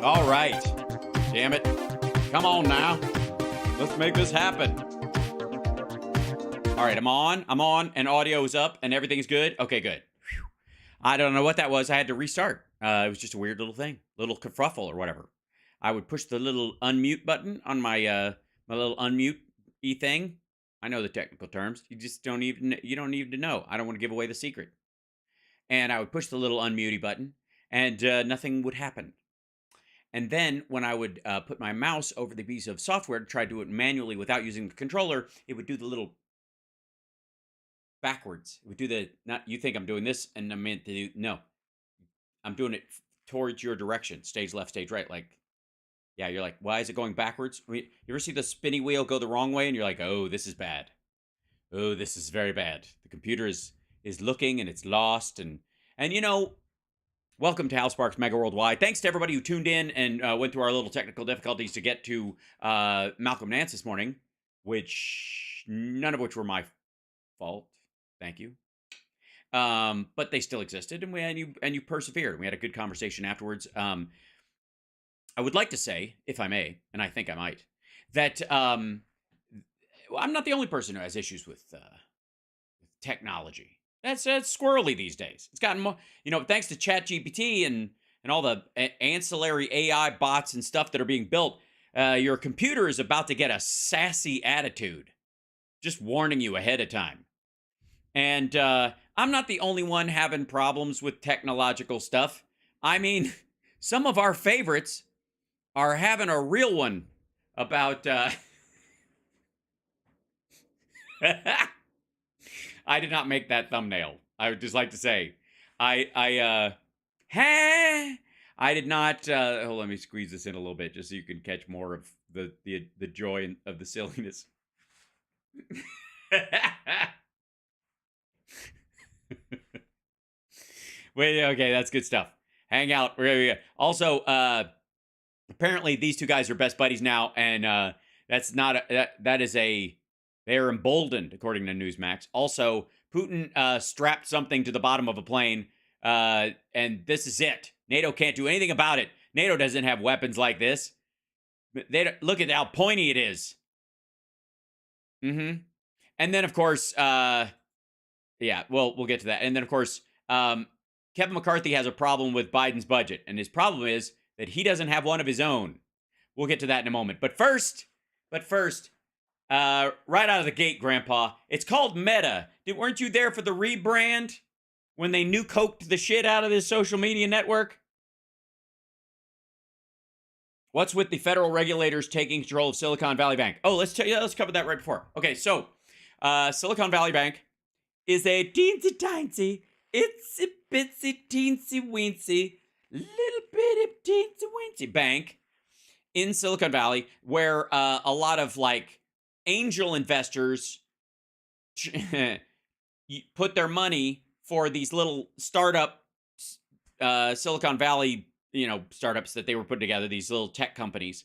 All right. Damn it. Come on now. Let's make this happen. All right, I'm on, and audio is up, and everything's good. Okay, good. Whew. I don't know what that was. I had to restart. It was just a weird little thing, little kerfuffle or whatever. I would push the little unmute button on my my little unmute-y thing. I know the technical terms. You don't need to know. I don't want to give away the secret. And I would push the little unmute button, and nothing would happen. And then when I would put my mouse over the piece of software to try to do it manually without using the controller, it would do the little backwards. It would do the, not, you think I'm doing this and I meant to do, no. I'm doing it towards your direction. Stage left, stage right. Like, yeah, you're like, why is it going backwards? I mean, you ever see the spinny wheel go the wrong way and you're like, oh, this is bad. Oh, this is very bad. The computer is looking and it's lost. And you know, welcome to Houseparks Megaworldwide. Thanks to everybody who tuned in and went through our little technical difficulties to get to Malcolm Nance this morning, which none of which were my fault. Thank you. But they still existed, and you persevered. We had a good conversation afterwards. I would like to say, if I may, and I think I might, that I'm not the only person who has issues with technology. That's squirrely these days. It's gotten more, thanks to ChatGPT and all the ancillary AI bots and stuff that are being built. Your computer is about to get a sassy attitude. Just warning you ahead of time. And I'm not the only one having problems with technological stuff. I mean, some of our favorites are having a real one about... I did not make that thumbnail. I would just like to say, I did not. Let me squeeze this in a little bit just so you can catch more of the joy of the silliness. Wait, okay, that's good stuff. Hang out. Also, apparently these two guys are best buddies now, and that's not that is a. They are emboldened, according to Newsmax. Also, Putin strapped something to the bottom of a plane, and this is it. NATO can't do anything about it. NATO doesn't have weapons like this. Look at how pointy it is. And then, of course, we'll get to that. And then, of course, Kevin McCarthy has a problem with Biden's budget, and his problem is that he doesn't have one of his own. We'll get to that in a moment. But first, right out of the gate, Grandpa, it's called Meta. Weren't you there for the rebrand when they new-coked the shit out of this social media network? What's with the federal regulators taking control of Silicon Valley Bank? Oh, let's cover that right before. Okay, so Silicon Valley Bank is a teensy-tiny, itsy-bitsy, teensy-weensy, little bitty teensy-weensy bank in Silicon Valley where a lot of, angel investors put their money for these little startup Silicon Valley, startups that they were putting together, these little tech companies.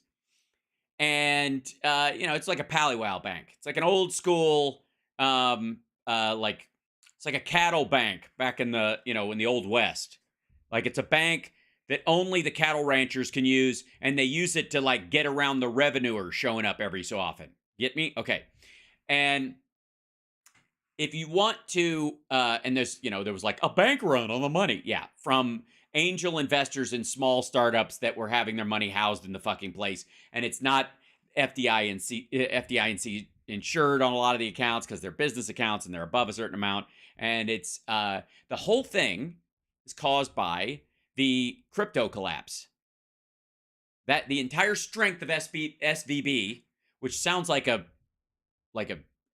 And, it's like a Pallywall bank. It's like an old school, it's like a cattle bank back in the, in the Old West. Like it's a bank that only the cattle ranchers can use, and they use it to get around the revenuer showing up every so often. Get me? Okay. And if you want to, and there's, there was a bank run on the money. Yeah. From angel investors in small startups that were having their money housed in the fucking place. And it's not FDIC insured on a lot of the accounts because they're business accounts and they're above a certain amount. And it's, the whole thing is caused by the crypto collapse. That the entire strength of SVB, which sounds like a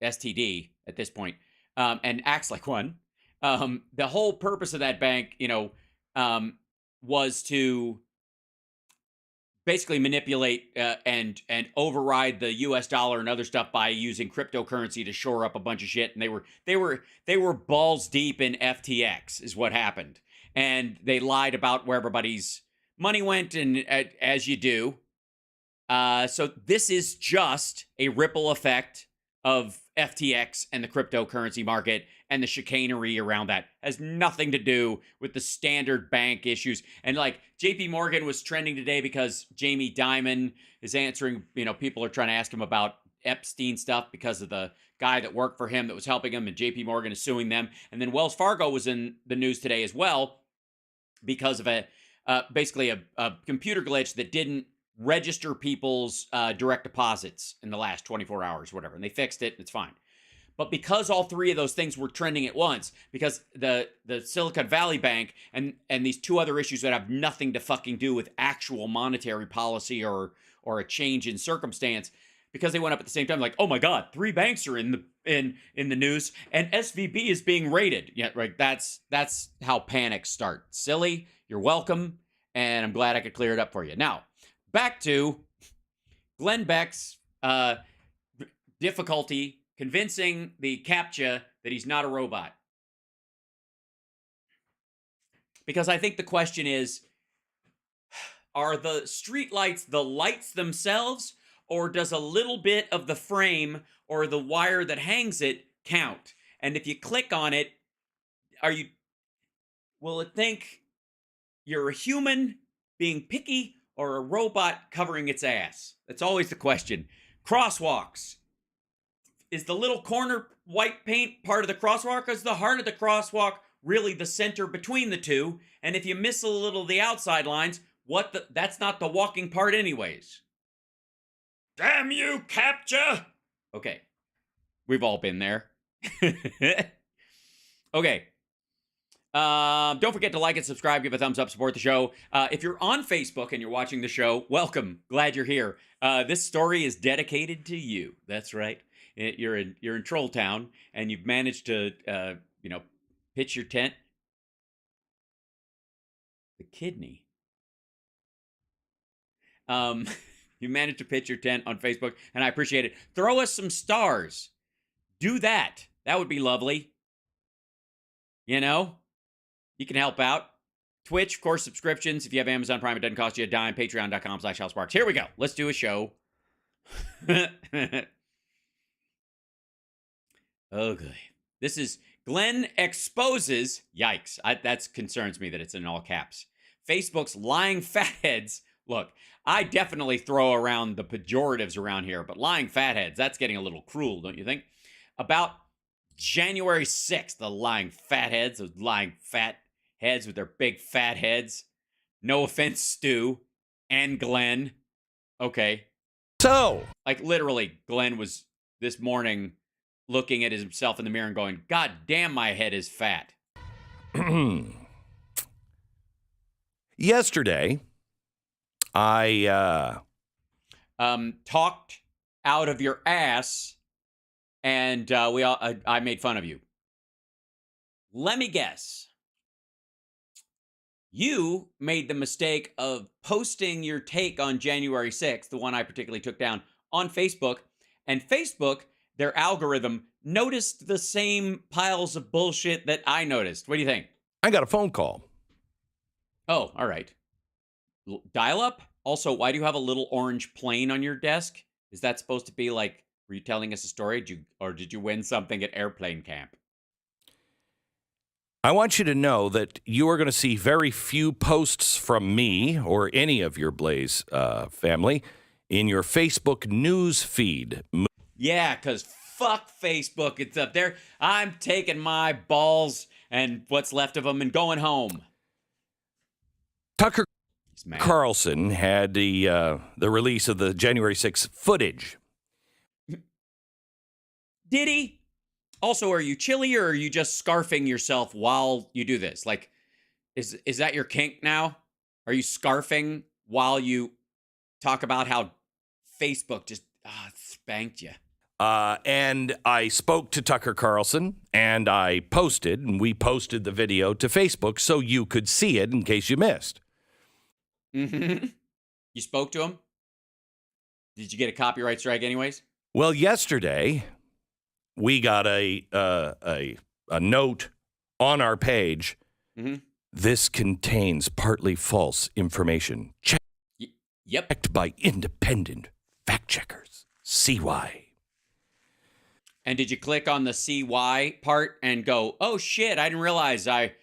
STD at this point, and acts like one. The whole purpose of that bank, was to basically manipulate and override the U.S. dollar and other stuff by using cryptocurrency to shore up a bunch of shit. And they were balls deep in FTX, is what happened, and they lied about where everybody's money went, and as you do. So this is just a ripple effect of FTX and the cryptocurrency market and the chicanery around that. Has nothing to do with the standard bank issues. And like JP Morgan was trending today because Jamie Dimon is answering, people are trying to ask him about Epstein stuff because of the guy that worked for him that was helping him, and JP Morgan is suing them. And then Wells Fargo was in the news today as well because of basically a computer glitch that didn't register people's direct deposits in the last 24 hours, whatever. And they fixed it, and it's fine. But because all three of those things were trending at once, because the Silicon Valley Bank and these two other issues that have nothing to fucking do with actual monetary policy or a change in circumstance, because they went up at the same time, like, oh my God, three banks are in the news, and SVB is being raided. Yeah, right. That's how panics start. Silly. You're welcome, and I'm glad I could clear it up for you. Now, back to Glenn Beck's difficulty convincing the CAPTCHA that he's not a robot. Because I think the question is, are the street lights the lights themselves, or does a little bit of the frame or the wire that hangs it count? And if you click on it, will it think you're a human being picky or a robot covering its ass? That's always the question. Crosswalks. Is the little corner white paint part of the crosswalk, or is the heart of the crosswalk really the center between the two? And if you miss a little of the outside lines, that's not the walking part anyways. Damn you, CAPTCHA! Okay. We've all been there. Okay. Don't forget to like and subscribe, give a thumbs up, support the show. If you're on Facebook and you're watching the show, welcome. Glad you're here. This story is dedicated to you. That's right. You're in Troll Town, and you've managed to pitch your tent. The kidney. You managed to pitch your tent on Facebook, and I appreciate it. Throw us some stars. Do that. That would be lovely. You can help out. Twitch, of course, subscriptions. If you have Amazon Prime, it doesn't cost you a dime. Patreon.com/HouseSparks. Here we go. Let's do a show. Okay. This is Glenn exposes. Yikes. That concerns me that it's in all caps. Facebook's lying fatheads. Look, I definitely throw around the pejoratives around here, but lying fatheads, that's getting a little cruel, don't you think? About January 6th, the lying fatheads, those lying fat heads with their big fat heads. No offense, Stu and Glenn. Okay. So, like, literally, Glenn was this morning looking at himself in the mirror and going, God damn, my head is fat. Yesterday, I talked out of your ass, and I made fun of you. Let me guess. You made the mistake of posting your take on January 6th, the one I particularly took down, on Facebook, and Facebook, their algorithm, noticed the same piles of bullshit that I noticed. What do you think? I got a phone call. Oh, all right. Dial up? Also, why do you have a little orange plane on your desk? Is that supposed to be like, were you telling us a story? Did you win something at airplane camp? I want you to know that you are going to see very few posts from me or any of your Blaze family in your Facebook news feed. Yeah, because fuck Facebook. It's up there. I'm taking my balls and what's left of them and going home. Tucker Carlson had the release of the January 6th footage. Did he? Also, are you chilly, or are you just scarfing yourself while you do this? Like, is that your kink now? Are you scarfing while you talk about how Facebook just spanked you? And I spoke to Tucker Carlson, and we posted the video to Facebook so you could see it in case you missed. Mm-hmm. You spoke to him? Did you get a copyright strike anyways? Well, yesterday we got a note on our page. Mm-hmm. This contains partly false information. Yep. Checked by independent fact checkers. See why. And did you click on the CY part and go, "Oh shit, I didn't realize I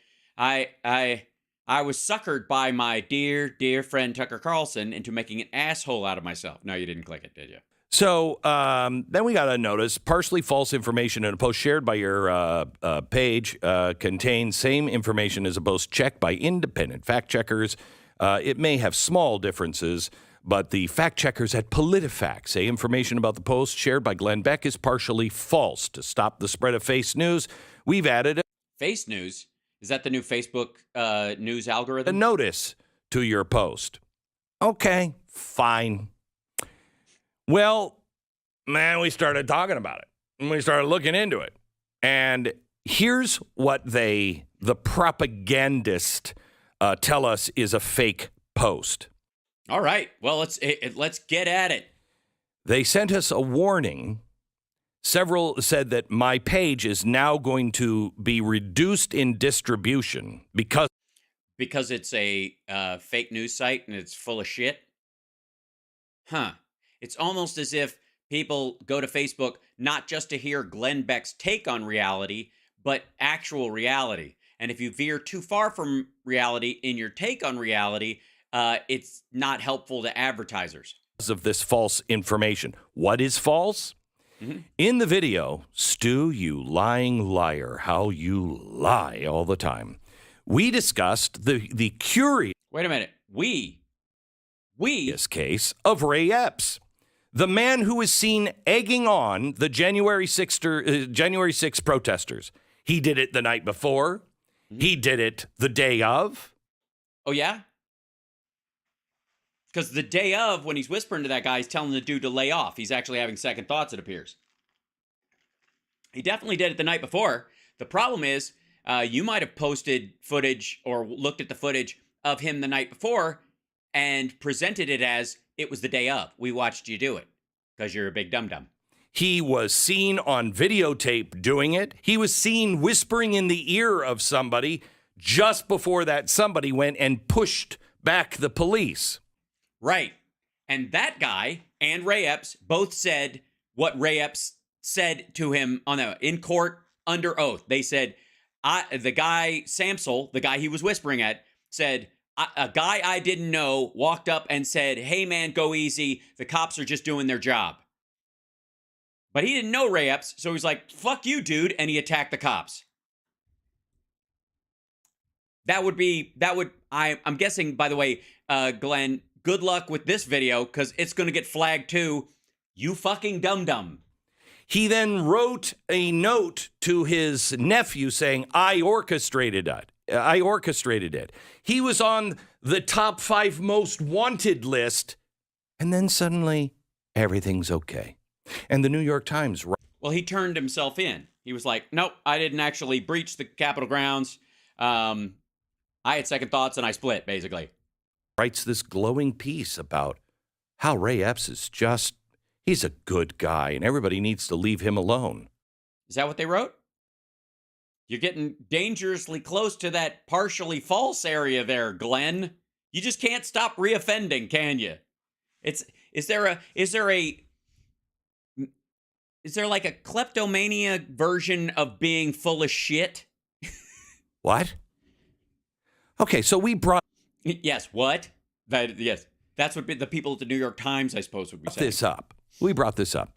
was suckered by my dear friend Tucker Carlson into making an asshole out of myself." No, you didn't click it, did you? So then we got a notice. Partially false information in a post shared by your page contains same information as a post checked by independent fact checkers. It may have small differences, but the fact checkers at PolitiFact say information about the post shared by Glenn Beck is partially false. To stop the spread of fake news, we've added Face news? Is that the new Facebook news a algorithm? notice to your post. Okay, fine. Well, man, we started talking about it, and we started looking into it. And here's what the propagandist, tell us is a fake post. All right. Well, let's get at it. They sent us a warning. Several said that my page is now going to be reduced in distribution because It's a fake news site and it's full of shit? Huh. It's almost as if people go to Facebook not just to hear Glenn Beck's take on reality, but actual reality. And if you veer too far from reality in your take on reality, it's not helpful to advertisers. of this false information. What is false? Mm-hmm. In the video, Stu, you lying liar, how you lie all the time. We discussed the curious Wait a minute. We case of Ray Epps, the man who was seen egging on the January 6th protesters. He did it the night before. Mm-hmm. He did it the day of. Oh, yeah? Because the day of, when he's whispering to that guy, he's telling the dude to lay off. He's actually having second thoughts, it appears. He definitely did it the night before. The problem is, you might have posted footage or looked at the footage of him the night before and presented it as it was the day of. We watched you do it because you're a big dum-dum. He was seen on videotape doing it. He was seen whispering in the ear of somebody just before that somebody went and pushed back the police. Right. And that guy and Ray Epps both said what Ray Epps said to him in court under oath. They said, the guy, Samsel, the guy he was whispering at, said, a guy I didn't know walked up and said, "Hey, man, go easy. The cops are just doing their job." But he didn't know Ray Epps, so he's like, "Fuck you, dude," and he attacked the cops. I'm guessing, by the way, Glenn, good luck with this video because it's going to get flagged too. You fucking dum-dum. He then wrote a note to his nephew saying, I orchestrated it. He was on the top 5 most wanted list. And then suddenly everything's okay. And the New York Times. Well, he turned himself in. He was like, "Nope, I didn't actually breach the Capitol grounds. I had second thoughts and I split," basically. Writes this glowing piece about how Ray Epps is he's a good guy and everybody needs to leave him alone. Is that what they wrote? You're getting dangerously close to that partially false area there, Glenn. You just can't stop reoffending, can you? Is there like a kleptomania version of being full of shit? What? Okay, so we brought Yes, what? Yes. That's what the people at the New York Times, I suppose, would be saying. We brought this up.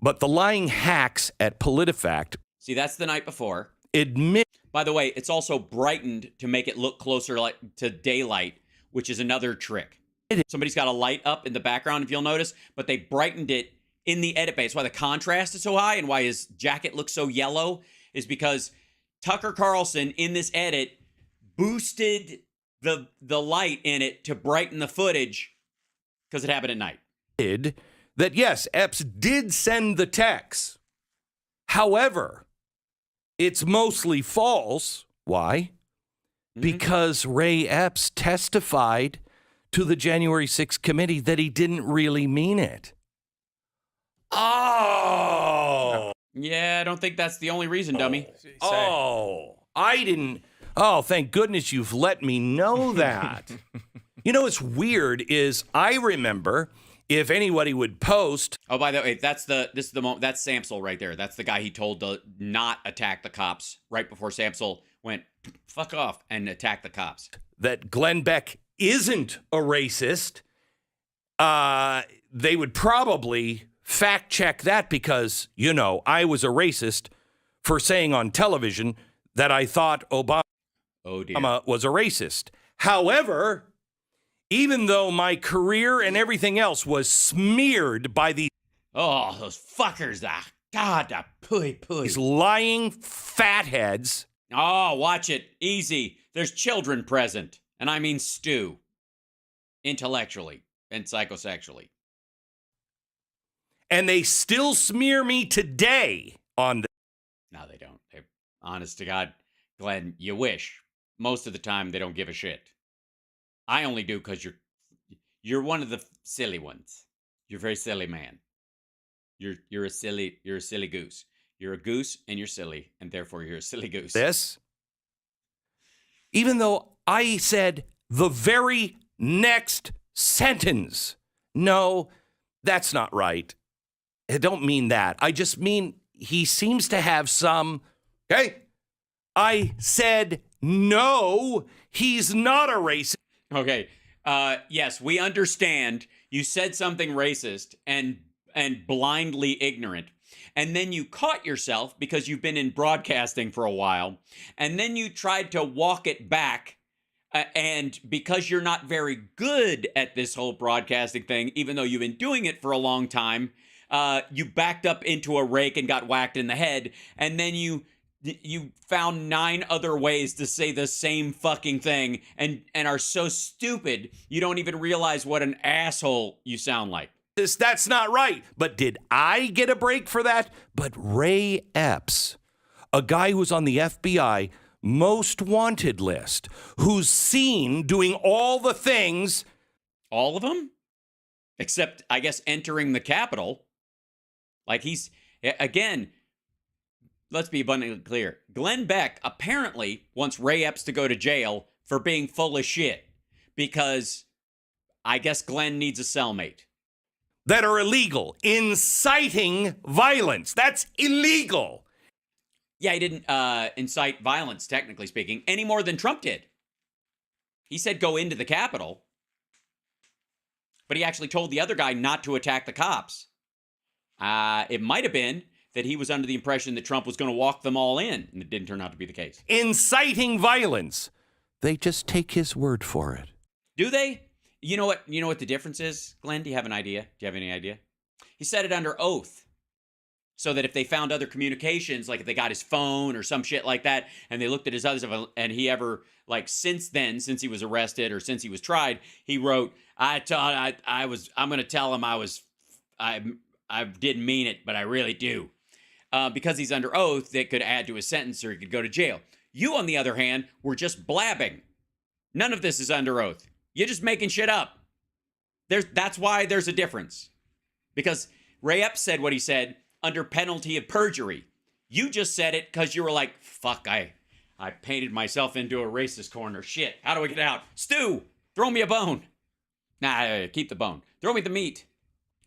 But the lying hacks at PolitiFact. See, that's the night before. Admit. By the way, it's also brightened to make it look closer to daylight, which is another trick. Somebody's got a light up in the background, if you'll notice, but they brightened it in the edit bay. That's why the contrast is so high and why his jacket looks so yellow is because Tucker Carlson in this edit boosted the light in it to brighten the footage because it happened at night. That, yes, Epps did send the text. However, it's mostly false. Why? Mm-hmm. Because Ray Epps testified to the January 6th committee that he didn't really mean it. Oh. Yeah, I don't think that's the only reason, dummy. I didn't. Oh, thank goodness you've let me know that. You know what's weird is I remember if anybody would post. Oh, by the way, that's Samsel right there. That's the guy he told to not attack the cops right before Samsel went fuck off and attacked the cops. That Glenn Beck isn't a racist, they would probably fact check that because, I was a racist for saying on television that I thought Obama was a racist. However, even though my career and everything else was smeared by these those fuckers, these lying fatheads. Oh, watch it. Easy. There's children present. And I mean stew. Intellectually and psychosexually. And they still smear me today on No, they don't. Honest to God, Glenn, you wish. Most of the time, they don't give a shit. I only do because you're one of the silly ones. You're a very silly man. You're a silly goose. You're a goose and you're silly, and therefore you're a silly goose. This, even though I said the very next sentence, no, that's not right. I don't mean that. I just mean he seems to have some, okay? I said, no, he's not a racist. Okay. Yes, we understand you said something racist and blindly ignorant. And then you caught yourself because you've been in broadcasting for a while. And then you tried to walk it back. And because you're not very good at this whole broadcasting thing, even though you've been doing it for a long time, you backed up into a rake and got whacked in the head. And then you found 9 other ways to say the same fucking thing and are so stupid you don't even realize what an asshole you sound like. That's not right. But did I get a break for that? But Ray Epps, a guy who's on the FBI most wanted list, who's seen doing all the things. All of them? Except, I guess, entering the Capitol. Like he's, again, let's be abundantly clear. Glenn Beck apparently wants Ray Epps to go to jail for being full of shit because I guess Glenn needs a cellmate. That are illegal. Inciting violence. That's illegal. Yeah, he didn't incite violence, technically speaking, any more than Trump did. He said go into the Capitol, but he actually told the other guy not to attack the cops. It might have been that he was under the impression that Trump was going to walk them all in, and it didn't turn out to be the case. Inciting violence. They just take his word for it. Do they? You know what the difference is, Glenn? Do you have an idea? Do you have any idea? He said it under oath. So that if they found other communications, like if they got his phone or some shit like that, and they looked at his other stuff, and he ever, like since he was arrested or since he was tried, he wrote, I'm going to tell him I didn't mean it, but I really do. Because he's under oath, that could add to his sentence or he could go to jail. You, on the other hand, were just blabbing. None of this is under oath. You're just making shit up. That's why there's a difference. Because Ray Epps said what he said under penalty of perjury. You just said it because you were like, fuck, I painted myself into a racist corner. Shit, how do I get out? Stu, throw me a bone. Nah, keep the bone. Throw me the meat.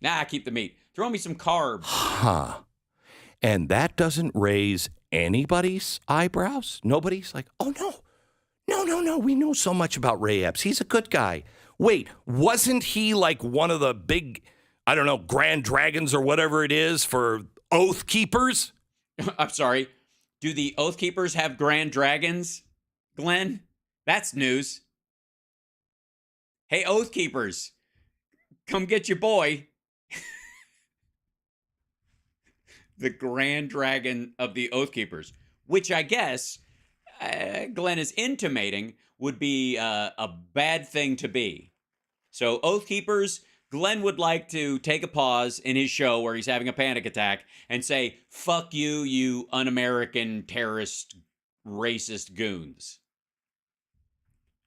Nah, keep the meat. Throw me some carbs. Huh. And that doesn't raise anybody's eyebrows? Nobody's like, oh, no. No. We know so much about Ray Epps. He's a good guy. Wait, wasn't he like one of the big, I don't know, Grand Dragons or whatever it is for Oath Keepers? I'm sorry. Do the Oath Keepers have Grand Dragons, Glenn? That's news. Hey, Oath Keepers, come get your boy. The Grand Dragon of the Oath Keepers, which I guess Glenn is intimating would be a bad thing to be. So, Oath Keepers, Glenn would like to take a pause in his show where he's having a panic attack and say, fuck you, you un-American terrorist, racist goons.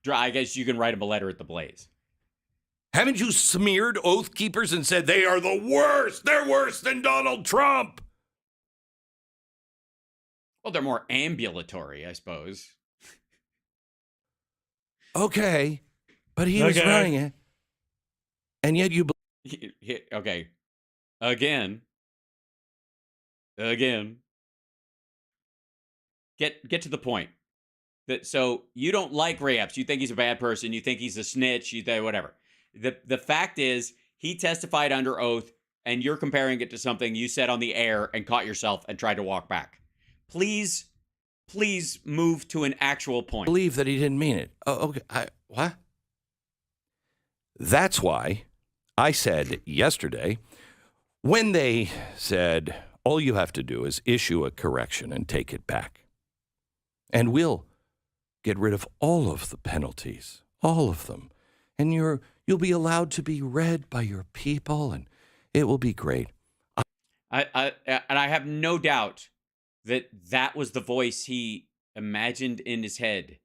I guess you can write him a letter at the Blaze. Haven't you smeared Oath Keepers and said they are the worst? They're worse than Donald Trump. Well, they're more ambulatory, I suppose. Okay, but he was running it. And yet you... Okay. Again. Again. Get to the point. That so you don't like Ray Epps. You think he's a bad person. You think he's a snitch. You think whatever. The fact is he testified under oath, and you're comparing it to something you said on the air and caught yourself and tried to walk back. Please, please move to an actual point. Believe that he didn't mean it. Oh, okay. What? That's why I said yesterday when they said all you have to do is issue a correction and take it back, and we'll get rid of all of the penalties, all of them, and you'll be allowed to be read by your people, and it will be great. And I have no doubt that that was the voice he imagined in his head.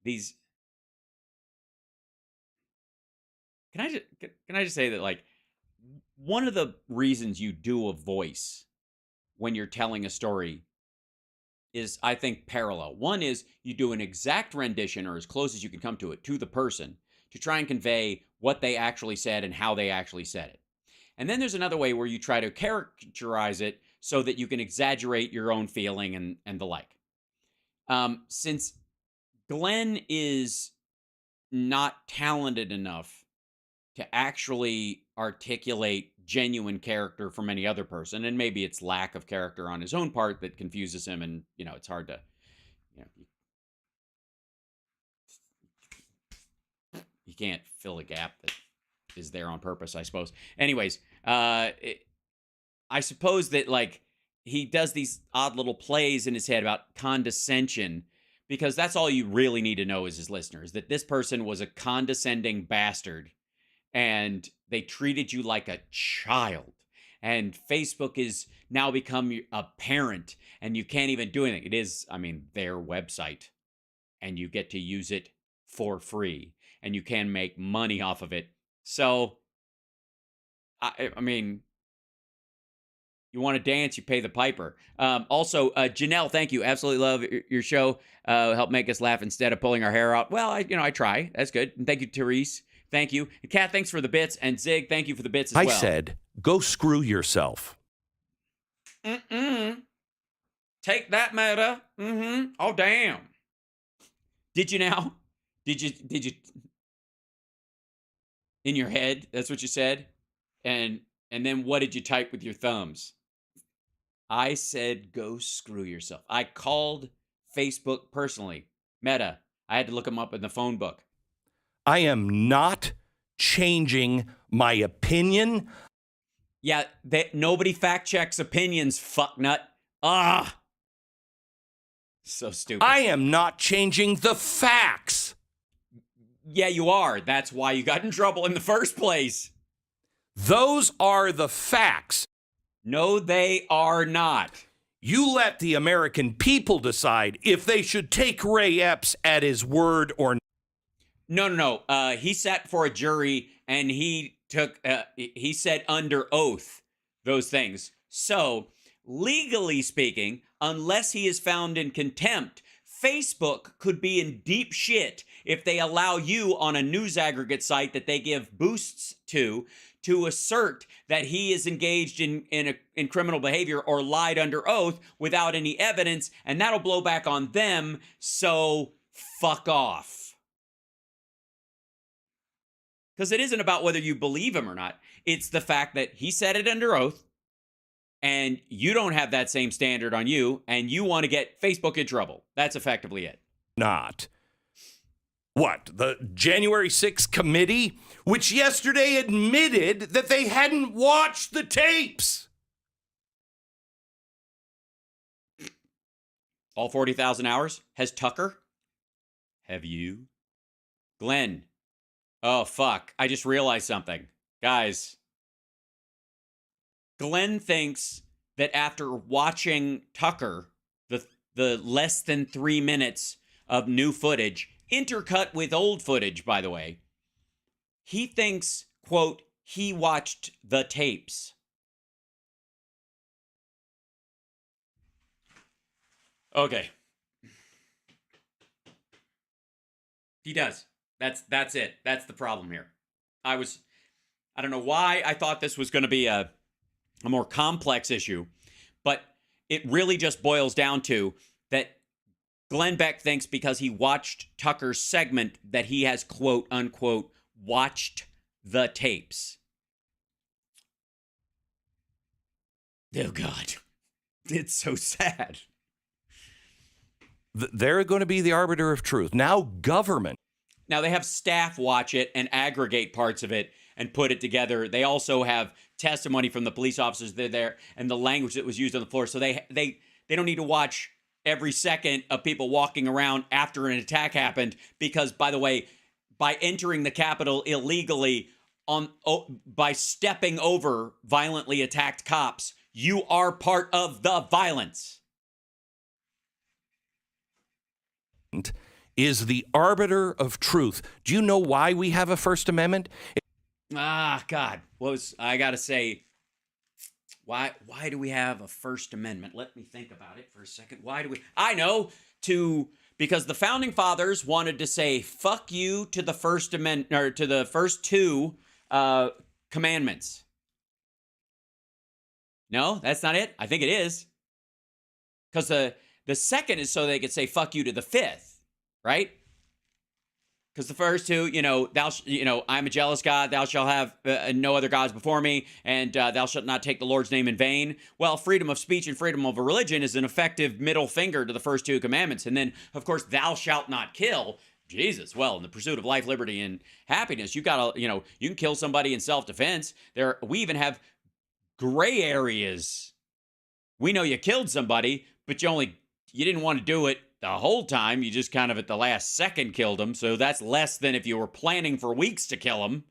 These can I just say that, like, one of the reasons you do a voice when you're telling a story is, I think, parallel. One is you do an exact rendition, or as close as you can come to it, to the person to try and convey what they actually said and how they actually said it. And then there's another way where you try to characterize it so that you can exaggerate your own feeling and the like. Since Glenn is not talented enough to actually articulate genuine character from any other person, and maybe it's lack of character on his own part that confuses him, and it's hard to, you know, you can't fill a gap that is there on purpose, I suppose. Anyways, I suppose that, like, he does these odd little plays in his head about condescension, because that's all you really need to know as his listeners, that this person was a condescending bastard and they treated you like a child. And Facebook is now become a parent and you can't even do anything. It is, I mean, their website, and you get to use it for free and you can make money off of it. So, I mean, you want to dance, you pay the piper. Also, Janelle, thank you. Absolutely love your show. Help make us laugh instead of pulling our hair out. Well, I try. That's good. And thank you, Therese. Thank you. And Kat, thanks for the bits. And Zig, thank you for the bits as well. I said, go screw yourself. Take that, Meta. Oh, damn. Did you now? Did you in your head? That's what you said? And then what did you type with your thumbs? I said, go screw yourself. I called Facebook personally. Meta. I had to look them up in the phone book. I am not changing my opinion. Yeah, nobody fact checks opinions, fucknut. Ah. So stupid. I am not changing the facts. Yeah, you are. That's why you got in trouble in the first place. Those are the facts. No, they are not. You let the American people decide if they should take Ray Epps at his word or not. No. He sat for a jury and he said under oath those things. So, legally speaking, unless he is found in contempt, Facebook could be in deep shit if they allow you on a news aggregate site that they give boosts to assert that he is engaged in criminal behavior or lied under oath without any evidence, and that'll blow back on them. So, fuck off. Because it isn't about whether you believe him or not. It's the fact that he said it under oath, and you don't have that same standard on you, and you want to get Facebook in trouble. That's effectively it. Not. What? The January 6th committee, which yesterday admitted that they hadn't watched the tapes. All 40,000 hours? Has Tucker? Have you? Glenn. Oh, fuck. I just realized something. Guys. Glenn thinks that after watching Tucker, the less than 3 minutes of new footage, intercut with old footage, by the way, he thinks, quote, he watched the tapes. Okay. He does. That's it. That's the problem here. I don't know why I thought this was going to be a more complex issue, but it really just boils down to that Glenn Beck thinks because he watched Tucker's segment that he has, quote unquote, watched the tapes. Oh, God. It's so sad. They're going to be the arbiter of truth. Now, government. Now, they have staff watch it and aggregate parts of it and put it together. They also have testimony from the police officers that are there and the language that was used on the floor. So they don't need to watch every second of people walking around after an attack happened because, by the way, by entering the Capitol illegally by stepping over violently attacked cops, you are part of the violence. Is the arbiter of truth. Do you know why we have a First Amendment? God. I got to say, why do we have a First Amendment? Let me think about it for a second. Why do we? I know, because the Founding Fathers wanted to say, fuck you to the First Amendment, or to the first two commandments. No, that's not it. I think it is. Because the second is so they could say fuck you to the fifth, right? Because the first two, I'm a jealous God, thou shalt have no other gods before me, and thou shalt not take the Lord's name in vain. Well, freedom of speech and freedom of religion is an effective middle finger to the first two commandments. And then, of course, thou shalt not kill. Jesus, well, in the pursuit of life, liberty, and happiness, you gotta, you can kill somebody in self-defense. We even have gray areas. We know you killed somebody, but you didn't want to do it the whole time. You just kind of at the last second killed them. So that's less than if you were planning for weeks to kill them,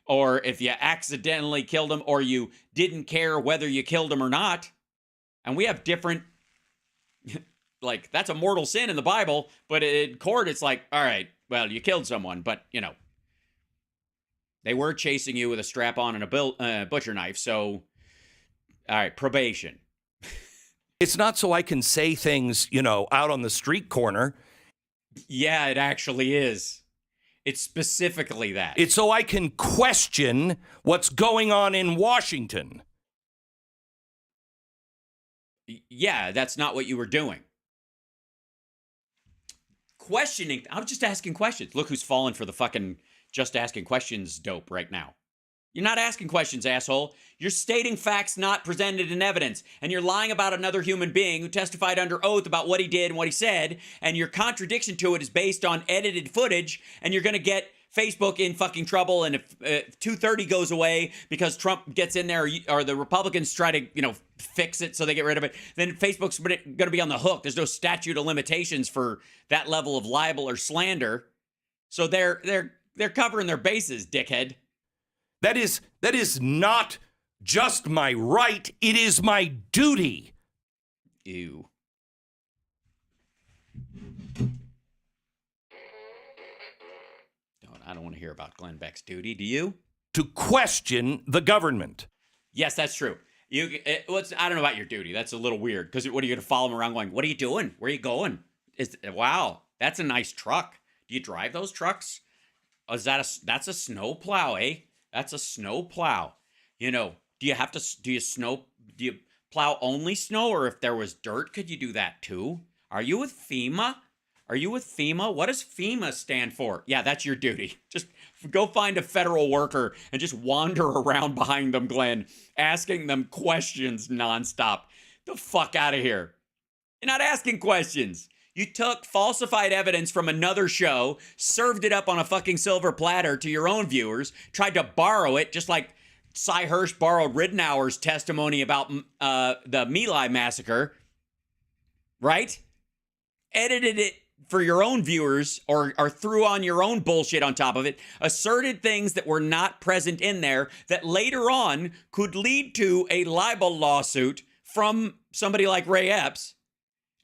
or if you accidentally killed them, or you didn't care whether you killed them or not. And we have different, like, that's a mortal sin in the Bible, but in court, it's like, all right, well, you killed someone, but, they were chasing you with a strap-on and a butcher knife. So, all right, probation. It's not so I can say things, out on the street corner. Yeah, it actually is. It's specifically that. It's so I can question what's going on in Washington. Yeah, that's not what you were doing. Questioning. I was just asking questions. Look who's falling for the fucking just asking questions dope right now. You're not asking questions, asshole. You're stating facts not presented in evidence. And you're lying about another human being who testified under oath about what he did and what he said. And your contradiction to it is based on edited footage. And you're going to get Facebook in fucking trouble. And if 230 goes away because Trump gets in there, or the Republicans try to, fix it so they get rid of it, then Facebook's going to be on the hook. There's no statute of limitations for that level of libel or slander. So they're covering their bases, dickhead. That is not just my right, it is my duty. Ew. I don't want to hear about Glenn Beck's duty, do you? To question the government. Yes, that's true. I don't know about your duty. That's a little weird, because what are you going to follow him around going, what are you doing? Where are you going? Wow, that's a nice truck. Do you drive those trucks? That's a snow plow, eh? That's a snow plow. Do you plow only snow, or if there was dirt, could you do that too? Are you with FEMA? What does FEMA stand for? Yeah, that's your duty. Just go find a federal worker and just wander around behind them, Glenn, asking them questions nonstop. The fuck out of here. You're not asking questions. You took falsified evidence from another show, served it up on a fucking silver platter to your own viewers, tried to borrow it, just like Cy Hirsch borrowed Ridenour's testimony about the My Lai massacre, right? Edited it for your own viewers, or threw on your own bullshit on top of it, asserted things that were not present in there that later on could lead to a libel lawsuit from somebody like Ray Epps.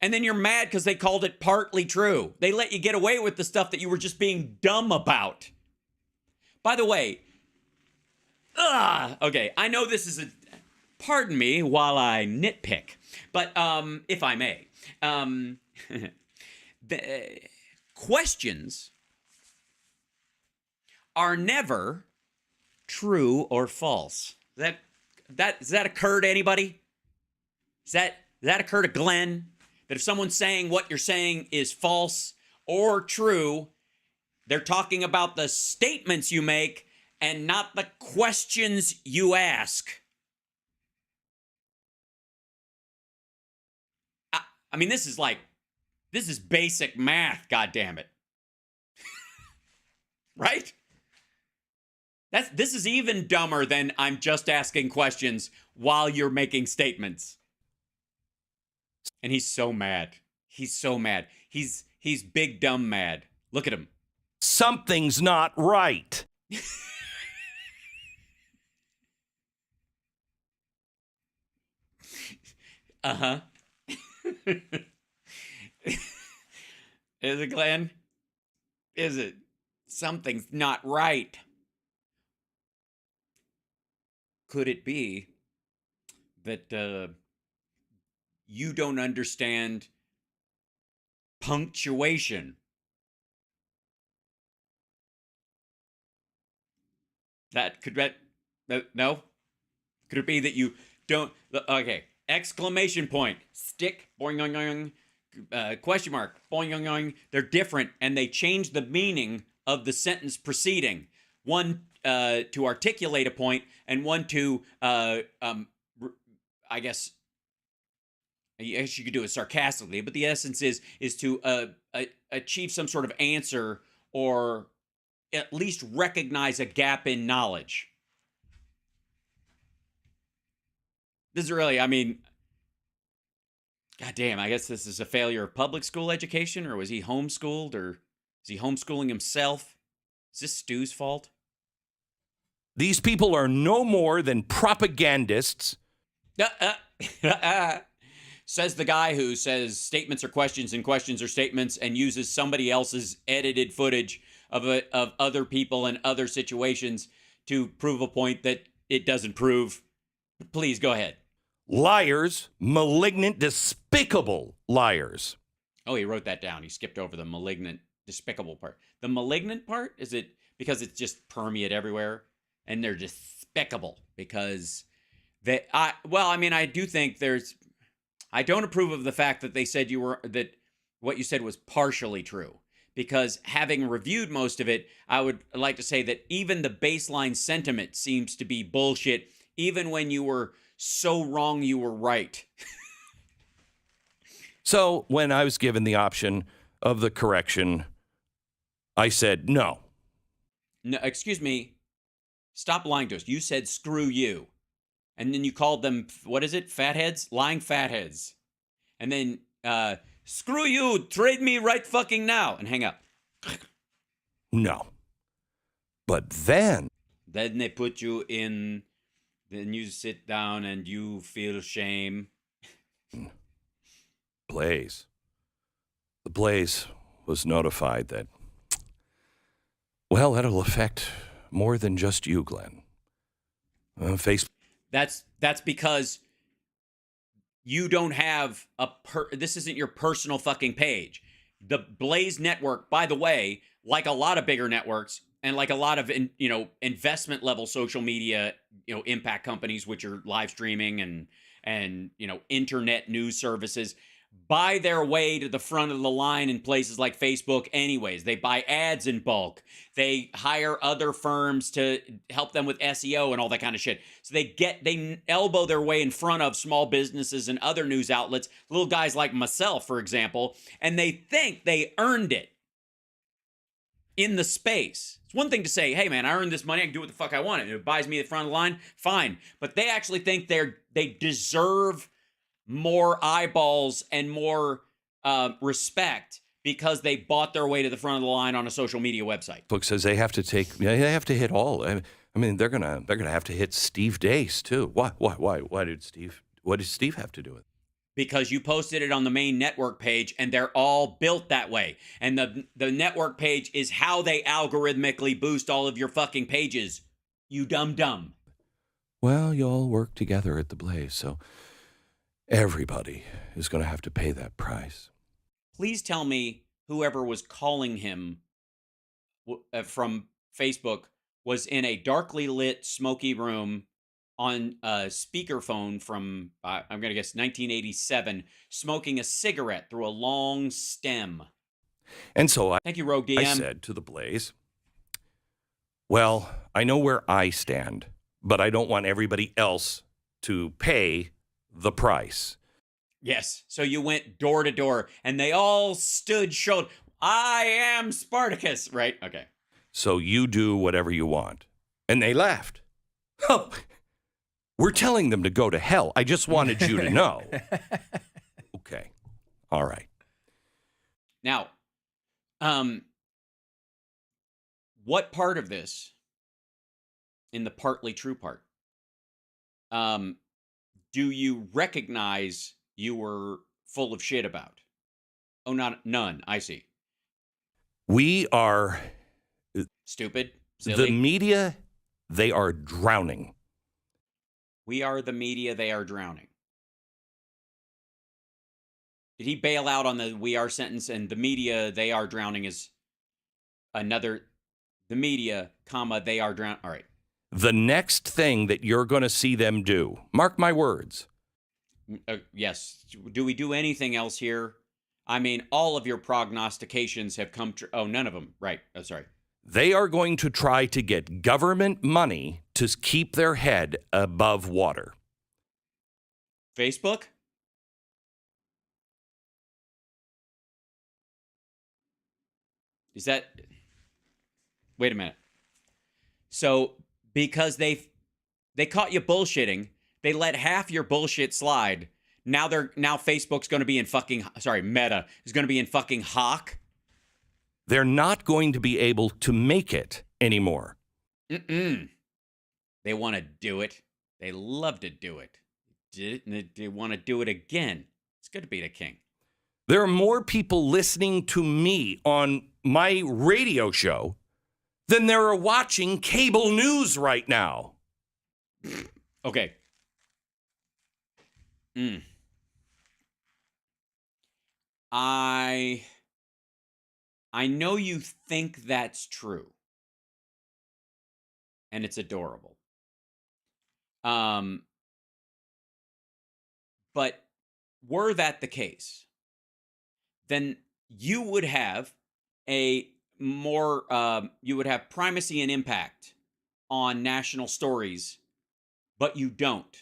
And then you're mad because they called it partly true. They let you get away with the stuff that you were just being dumb about. By the way, okay, I know this is pardon me while I nitpick, but if I may, the questions are never true or false? Does that occur to anybody? Does that occur to Glenn? That if someone's saying what you're saying is false or true, they're talking about the statements you make and not the questions you ask. I mean, this is basic math, goddammit. Right? This is even dumber than I'm just asking questions while you're making statements. And he's so mad. He's so mad. He's big dumb mad. Look at him. Something's not right. Uh-huh. Is it, Glenn? Is it? Something's not right. Could it be that you don't understand punctuation? No? Could it be that you don't? Okay. Exclamation point. Stick. Boing, boing, boing. Question mark. Boing, boing, boing. They're different, and they change the meaning of the sentence preceding. One to articulate a point, and one to, I guess you could do it sarcastically, but the essence is to achieve some sort of answer or at least recognize a gap in knowledge. This is really, I mean, goddamn, I guess this is a failure of public school education, or was he homeschooled, or is he homeschooling himself? Is this Stu's fault? These people are no more than propagandists. Says the guy who says statements are questions and questions are statements and uses somebody else's edited footage of other people and other situations to prove a point that it doesn't prove. Please go ahead. Liars, malignant, despicable liars. Oh, he wrote that down. He skipped over the malignant, despicable part. The malignant part, is it because it's just permeate everywhere and they're despicable because I do think I don't approve of the fact that they said that what you said was partially true, because having reviewed most of it, I would like to say that even the baseline sentiment seems to be bullshit, even when you were so wrong you were right. So when I was given the option of the correction, I said no. No, excuse me. Stop lying to us. You said screw you. And then you called them, what is it? Fatheads? Lying fatheads. And then, screw you, trade me right fucking now. And hang up. No. But then they put you in, then you sit down and you feel shame. Blaze. The Blaze was notified that, well, that'll affect more than just you, Glenn. Facebook. That's because you don't have this isn't your personal fucking page. The Blaze network, by the way, like a lot of bigger networks and like a lot of investment level social media, impact companies, which are live streaming and internet news services, buy their way to the front of the line in places like Facebook anyways. They buy ads in bulk. They hire other firms to help them with SEO and all that kind of shit. So they elbow their way in front of small businesses and other news outlets, little guys like myself, for example, and they think they earned it in the space. It's one thing to say, hey man, I earned this money, I can do what the fuck I want. And it buys me the front of the line, fine. But they actually think they deserve more eyeballs and more respect because they bought their way to the front of the line on a social media website. Book says they have to hit all. I mean, they're gonna have to hit Steve Deace too. Why? What did Steve have to do with it? Because you posted it on the main network page, and they're all built that way. And the network page is how they algorithmically boost all of your fucking pages. You dumb. Well, you all work together at the Blaze, so everybody is going to have to pay that price. Please tell me whoever was calling him from Facebook was in a darkly lit, smoky room on a speakerphone from, I'm going to guess, 1987, smoking a cigarette through a long stem. And so Thank you, Rogue I DM. said to the Blaze, well, I know where I stand, but I don't want everybody else to pay the price. Yes. So you went door to door, and they all stood shoulder. I am Spartacus, right? Okay. So you do whatever you want. And they laughed. Oh, we're telling them to go to hell. I just wanted you to know. Okay. All right. Now, what part of this, in the partly true part, do you recognize you were full of shit about? Oh, none. I see. We are Stupid, silly. the media. They are drowning. We are the media. They are drowning. Did he bail out on the "we are" sentence? And the media, they are drowning is another. The media, comma, they are drowning. All right. The next thing that you're going to see them do, mark my words. Yes. Do we do anything else here? I mean, all of your prognostications have come true. Oh, none of them. Right. Oh, sorry. They are going to try to get government money to keep their head above water. Facebook? Is that... Wait a minute. So, because they caught you bullshitting, they let half your bullshit slide. Now Facebook's going to be in fucking... Sorry, Meta is going to be in fucking hock. They're not going to be able to make it anymore. They want to do it. They love to do it. Did it, and they want to do it again. It's good to be the king. There are more people listening to me on my radio show than there are watching cable news right now. Okay. I know you think that's true. And it's adorable. But were that the case, then you would have a more, you would have primacy and impact on national stories, but you don't.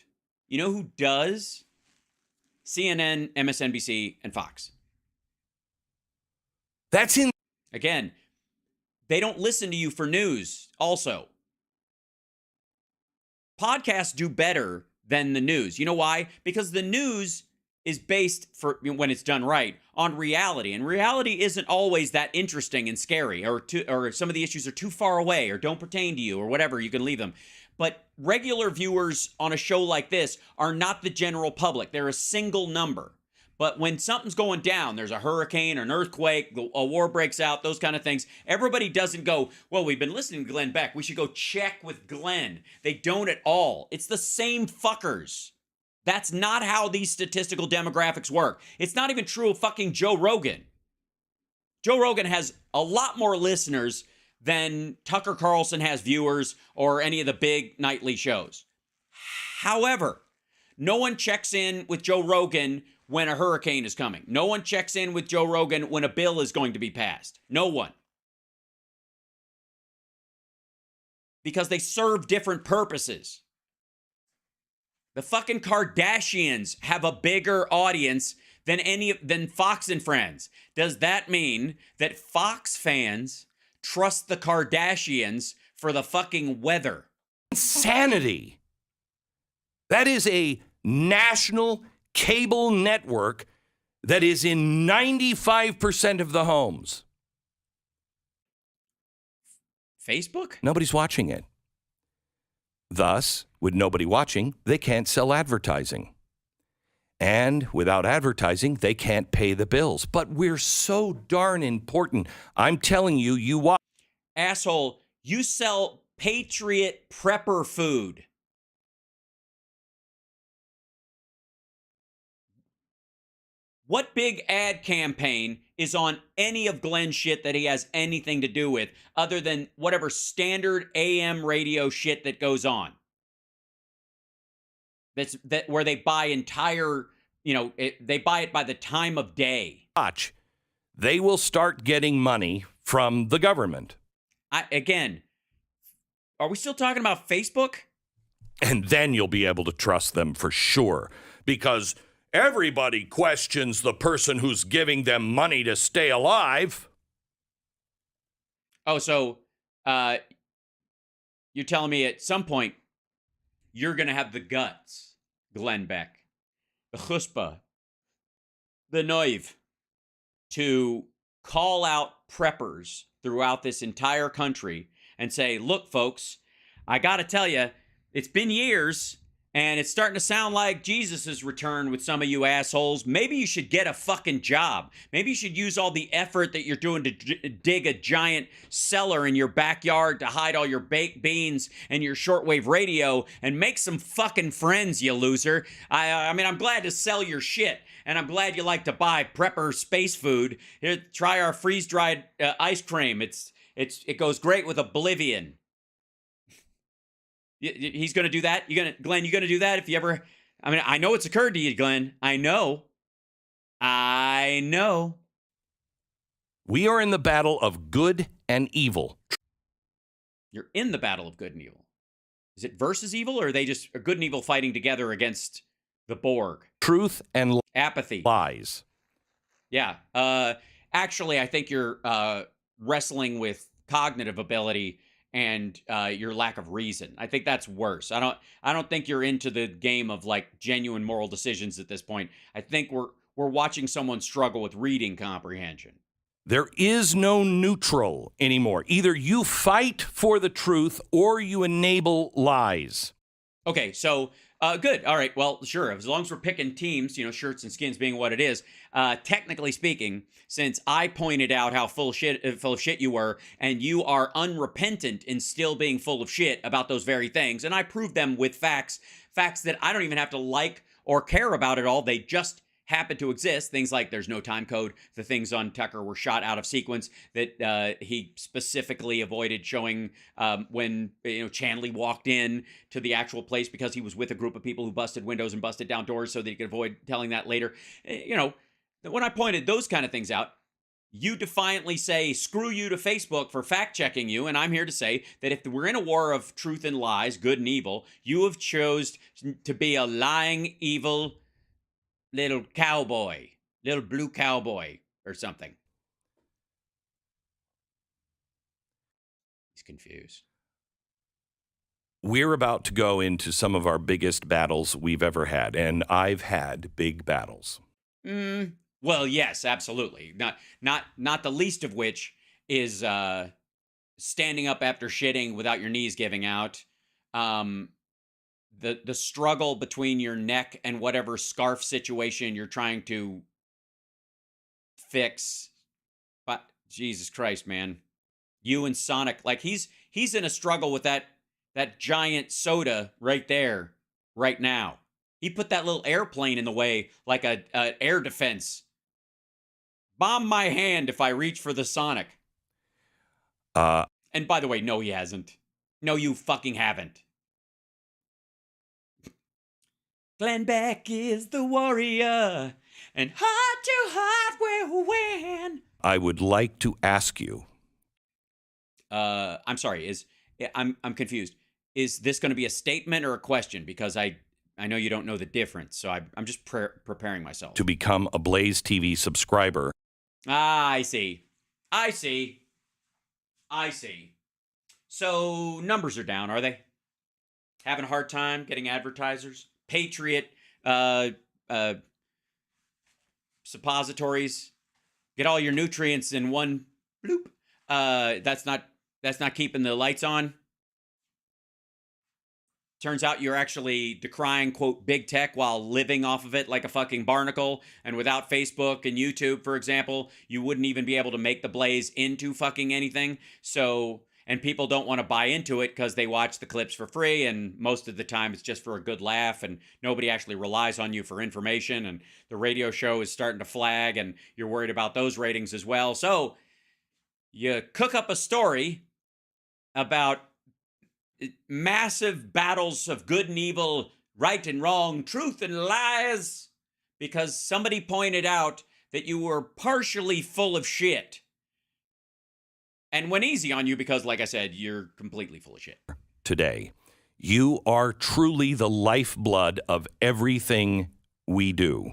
You know who does? CNN, MSNBC, and Fox. That's in. Again, they don't listen to you for news also. Podcasts do better than the news. You know why? Because the news is based, for when it's done right, on reality. And reality isn't always that interesting and scary, or some of the issues are too far away or don't pertain to you or whatever, you can leave them. But regular viewers on a show like this are not the general public. They're a single number. But when something's going down, there's a hurricane or an earthquake, a war breaks out, those kind of things, everybody doesn't go, well, we've been listening to Glenn Beck, we should go check with Glenn. They don't at all. It's the same fuckers. That's not how these statistical demographics work. It's not even true of fucking Joe Rogan. Joe Rogan has a lot more listeners than Tucker Carlson has viewers or any of the big nightly shows. However, no one checks in with Joe Rogan when a hurricane is coming. No one checks in with Joe Rogan when a bill is going to be passed. No one. Because they serve different purposes. The fucking Kardashians have a bigger audience than Fox and Friends. Does that mean that Fox fans trust the Kardashians for the fucking weather? Insanity. That is a national cable network that is in 95% of the homes. Facebook? Nobody's watching it. Thus, with nobody watching, they can't sell advertising. And without advertising, they can't pay the bills. But we're so darn important. I'm telling you, you watch. Asshole, you sell Patriot prepper food. What big ad campaign is on any of Glenn's shit that he has anything to do with other than whatever standard AM radio shit that goes on? That where they buy entire, they buy it by the time of day. Watch. They will start getting money from the government. Again, are we still talking about Facebook? And then you'll be able to trust them for sure. Because everybody questions the person who's giving them money to stay alive. Oh, so you're telling me at some point you're going to have the guts, Glenn Beck, the chutzpah, the nerve to call out preppers throughout this entire country and say, look, folks, I got to tell you, it's been years and it's starting to sound like Jesus' return with some of you assholes. Maybe you should get a fucking job. Maybe you should use all the effort that you're doing to dig a giant cellar in your backyard to hide all your baked beans and your shortwave radio and make some fucking friends, you loser. I mean, I'm glad to sell your shit. And I'm glad you like to buy prepper space food. Here, try our freeze-dried ice cream. It goes great with Oblivion. He's going to do that? Glenn, you going to do that if you ever... I mean, I know it's occurred to you, Glenn. I know. We are in the battle of good and evil. You're in the battle of good and evil. Is it versus evil, or are they just good and evil fighting together against the Borg? Truth and apathy. Lies. Yeah. Actually, I think you're wrestling with cognitive ability and your lack of reason. I think that's worse. I don't think you're into the game of like genuine moral decisions at this point. I think we're watching someone struggle with reading comprehension. There is no neutral anymore. Either you fight for the truth or you enable lies. Okay, so good. All right. Well, sure. As long as we're picking teams, shirts and skins being what it is. Technically speaking, since I pointed out how full of shit you were, and you are unrepentant in still being full of shit about those very things, and I proved them with facts that I don't even have to like or care about at all. They just happen to exist. Things like there's no time code. The things on Tucker were shot out of sequence. That he specifically avoided showing when Chanley walked in to the actual place because he was with a group of people who busted windows and busted down doors so that he could avoid telling that later. When I pointed those kind of things out, you defiantly say, screw you to Facebook for fact-checking you, and I'm here to say that if we're in a war of truth and lies, good and evil, you have chose to be a lying, evil little cowboy, little blue cowboy or something. He's confused. We're about to go into some of our biggest battles we've ever had, and I've had big battles. Well, yes, absolutely. Not the least of which is standing up after shitting without your knees giving out. The struggle between your neck and whatever scarf situation you're trying to fix. But Jesus Christ, man. You and Sonic, like he's in a struggle with that giant soda right there, right now. He put that little airplane in the way like a air defense. Bomb my hand if I reach for the Sonic. And by the way, no, he hasn't. No, you fucking haven't. Glenn Beck is the warrior, and heart to heart will win. I would like to ask you. I'm sorry. I'm confused. Is this going to be a statement or a question? Because I know you don't know the difference, so I'm just preparing myself. To become a Blaze TV subscriber. I see. So numbers are down, are they? Having a hard time getting advertisers? Patriot suppositories. Get all your nutrients in one bloop. That's not keeping the lights on. Turns out you're actually decrying, quote, big tech while living off of it like a fucking barnacle. And without Facebook and YouTube, for example, you wouldn't even be able to make the Blaze into fucking anything. So, and people don't want to buy into it because they watch the clips for free, and most of the time it's just for a good laugh, and nobody actually relies on you for information, and the radio show is starting to flag, and you're worried about those ratings as well. So you cook up a story about massive battles of good and evil, right and wrong, truth and lies, because somebody pointed out that you were partially full of shit and went easy on you because, like I said, you're completely full of shit. Today, you are truly the lifeblood of everything we do.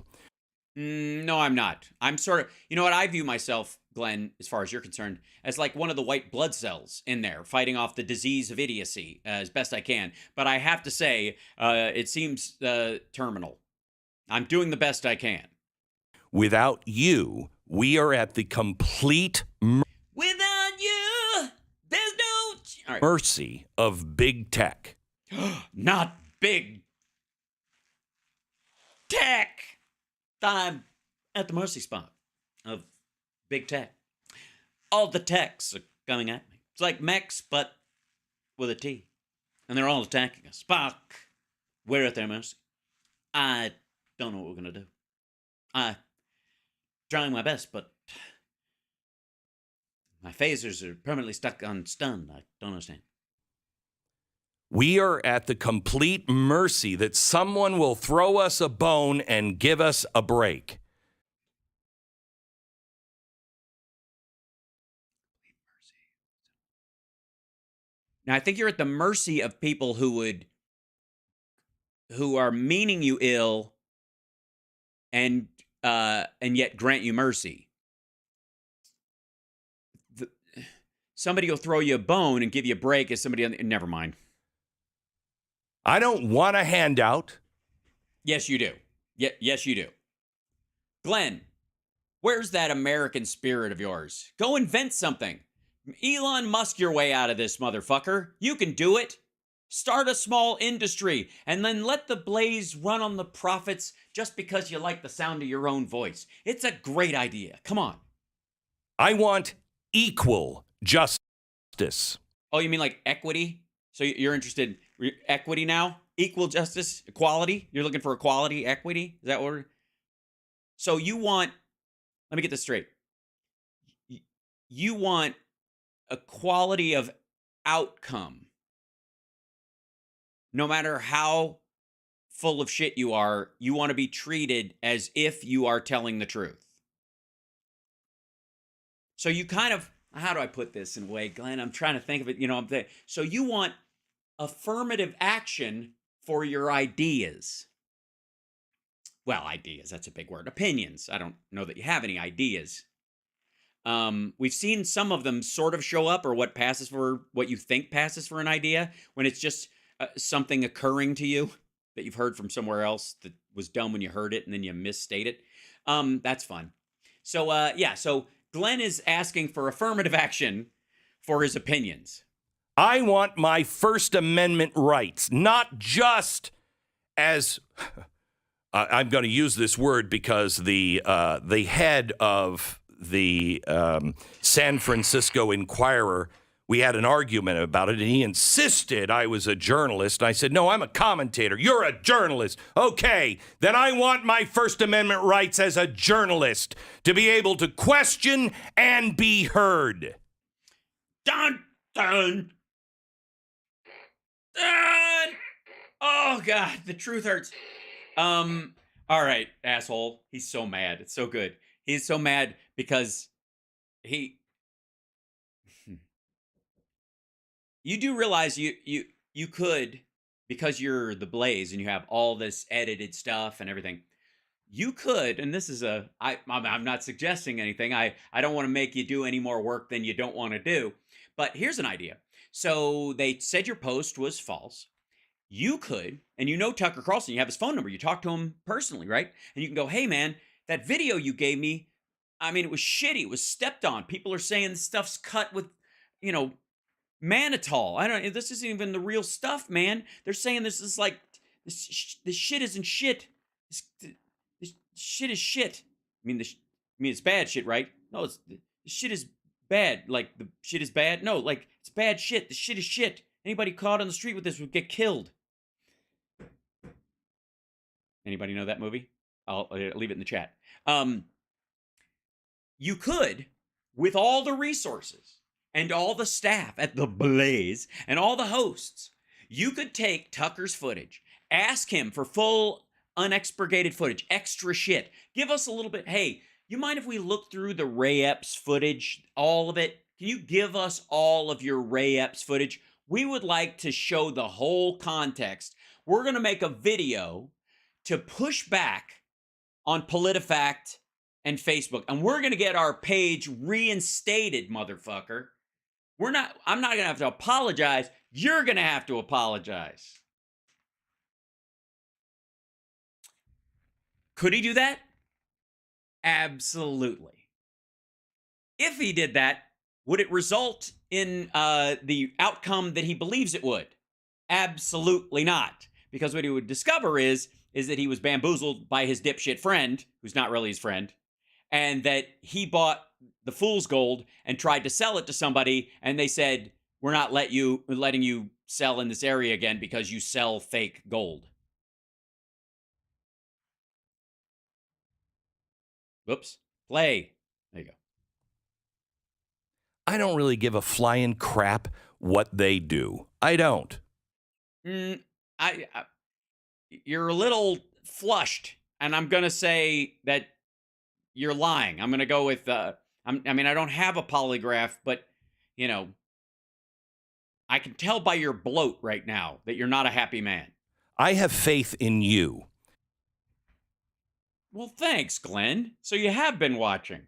No, I'm not. I'm sort of, you know what? I view myself, Glenn, as far as you're concerned, as like one of the white blood cells in there, fighting off the disease of idiocy as best I can. But I have to say, it seems terminal. I'm doing the best I can. Without you, we are at the complete Without you, there's no... All right. mercy of big tech. Not big tech. I'm at the mercy spot of big tech. All the techs are coming at me. It's like mechs, but with a T. And they're all attacking us. Spock, we're at their mercy. I don't know what we're going to do. I'm trying my best, but my phasers are permanently stuck on stun. I don't understand. We are at the complete mercy that someone will throw us a bone and give us a break. Now, I think you're at the mercy of people who are meaning you ill and yet grant you mercy. Somebody will throw you a bone and give you a break as somebody never mind. I don't want a handout. Yes, you do. Yes, you do. Glenn, where's that American spirit of yours? Go invent something. Elon Musk your way out of this, motherfucker. You can do it. Start a small industry and then let the blaze run on the profits just because you like the sound of your own voice. It's a great idea. Come on. I want equal justice. Oh, you mean like equity? So you're interested in equity now? Equal justice? Equality? You're looking for equality, equity? Is that what So you want, let me get this straight. You want equality of outcome. No matter how full of shit you want to be treated as if you are telling the truth. So you kind of, how do I put this in a way, Glenn? I'm trying to think of it, so you want affirmative action for your ideas. Well, ideas, that's a big word. Opinions. I don't know that you have any ideas. We've seen some of them sort of show up, or what you think passes for an idea, when it's just something occurring to you that you've heard from somewhere else that was dumb when you heard it and then you misstate it. That's fun. So, so Glenn is asking for affirmative action for his opinions. I want my First Amendment rights, not just as I'm going to use this word because the head of the San Francisco Inquirer, we had an argument about it, and he insisted I was a journalist. And I said, no, I'm a commentator. You're a journalist. Okay, then I want my First Amendment rights as a journalist to be able to question and be heard. Dun, dun, dun. Oh, God, the truth hurts. All right, asshole. He's so mad. It's so good. He's so mad because you do realize you could, because you're the Blaze and you have all this edited stuff and everything, you could, and this is I'm not suggesting anything. I don't want to make you do any more work than you don't want to do. But here's an idea. So they said your post was false. You could, and you know Tucker Carlson, you have his phone number. You talk to him personally, right? And you can go, hey, man, that video you gave me, I mean, it was shitty. It was stepped on. People are saying this stuff's cut with, mannitol. This isn't even the real stuff, man. They're saying this is like, this shit isn't shit. This shit is shit. I mean, it's bad shit, right? No, this shit is bad. Like, the shit is bad. No, like, it's bad shit. The shit is shit. Anybody caught on the street with this would get killed. Anybody know that movie? I'll leave it in the chat. You could, with all the resources and all the staff at the Blaze and all the hosts, you could take Tucker's footage, ask him for full unexpurgated footage, extra shit. Give us a little bit. Hey, you mind if we look through the Ray Epps footage, all of it? Can you give us all of your Ray Epps footage? We would like to show the whole context. We're going to make a video to push back on PolitiFact and Facebook. And we're going to get our page reinstated, motherfucker. I'm not going to have to apologize. You're going to have to apologize. Could he do that? Absolutely. If he did that, would it result in the outcome that he believes it would? Absolutely not. Because what he would discover is that he was bamboozled by his dipshit friend, who's not really his friend, and that he bought the fool's gold and tried to sell it to somebody, and they said, we're not letting you sell in this area again because you sell fake gold. Whoops. Play. There you go. I don't really give a flying crap what they do. I don't. You're a little flushed, and I'm going to say that you're lying. I'm going to go with, I don't have a polygraph, but, you know, I can tell by your bloat right now that you're not a happy man. I have faith in you. Well, thanks, Glenn. So you have been watching.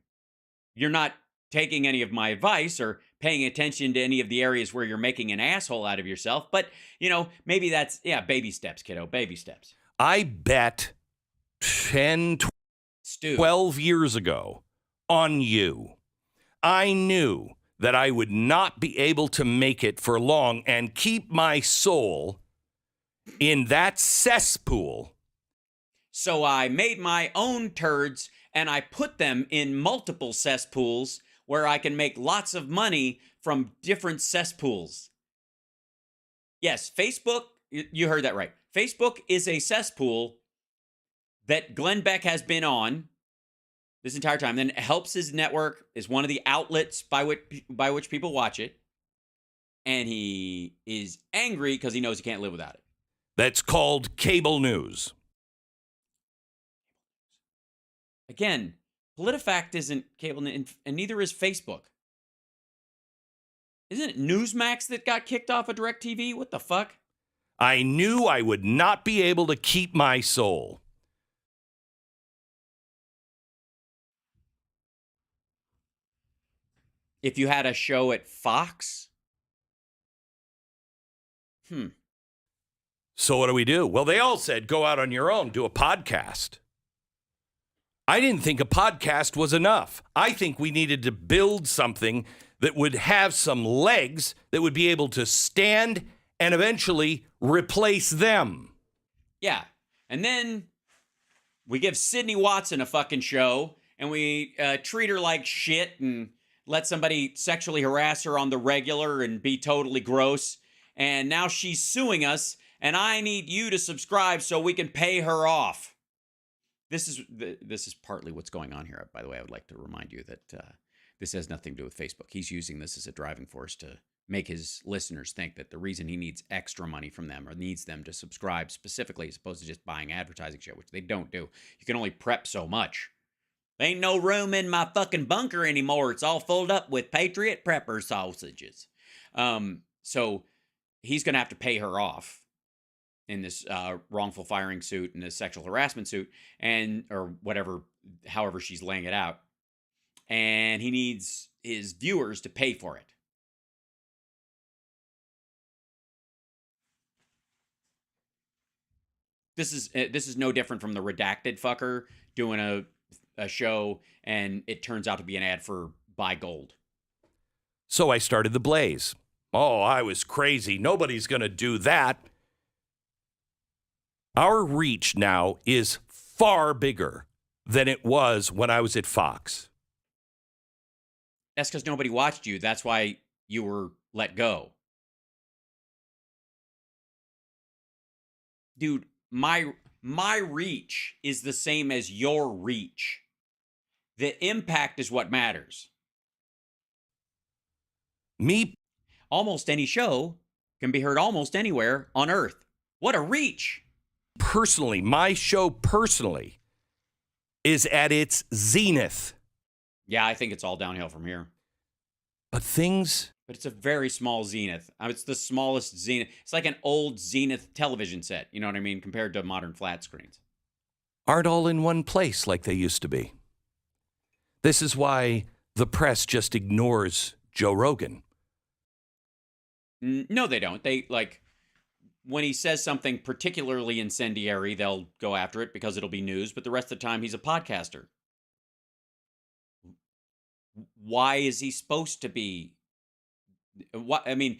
You're not taking any of my advice or paying attention to any of the areas where you're making an asshole out of yourself. But, you know, maybe that's, baby steps, kiddo, baby steps. I bet 10, 12 years ago on you. I knew that I would not be able to make it for long and keep my soul in that cesspool. So I made my own turds and I put them in multiple cesspools where I can make lots of money from different cesspools. Yes, Facebook, you heard that right. Facebook is a cesspool that Glenn Beck has been on this entire time. Then helps his network, is one of the outlets by which people watch it. And he is angry because he knows he can't live without it. That's called cable news. Again, PolitiFact isn't cable, and neither is Facebook. Isn't it Newsmax that got kicked off of DirecTV? What the fuck? I knew I would not be able to keep my soul. If you had a show at Fox? So what do we do? Well, they all said, go out on your own, do a podcast. I didn't think a podcast was enough. I think we needed to build something that would have some legs that would be able to stand and eventually replace them. Yeah. And then we give Sydney Watson a fucking show and we treat her like shit and let somebody sexually harass her on the regular and be totally gross. And now she's suing us and I need you to subscribe so we can pay her off. This is partly what's going on here. By the way, I would like to remind you that this has nothing to do with Facebook. He's using this as a driving force to make his listeners think that the reason he needs extra money from them or needs them to subscribe specifically as opposed to just buying advertising shit, which they don't do. You can only prep so much. There ain't no room in my fucking bunker anymore. It's all filled up with Patriot Prepper sausages. So he's going to have to pay her off in this wrongful firing suit and this sexual harassment suit or whatever, however she's laying it out. And he needs his viewers to pay for it. This is no different from the redacted fucker doing a show and it turns out to be an ad for Buy Gold. So I started the Blaze. Oh, I was crazy. Nobody's going to do that. Our reach now is far bigger than it was when I was at Fox. That's because nobody watched you. That's why you were let go. Dude, my reach is the same as your reach. The impact is what matters. Me Almost any show can be heard almost anywhere on Earth. What a reach. personally, my show personally is at its zenith. Yeah, I think it's all downhill from here. But things But it's a very small zenith. It's the smallest zenith. It's like an old zenith television set, you know what I mean, compared to modern flat screens. aren't all in one place like they used to be. This is why the press just ignores Joe Rogan. No, they don't. They, like, when he says something particularly incendiary, they'll go after it because it'll be news, but the rest of the time he's a podcaster. Why is he supposed to be? What, I mean,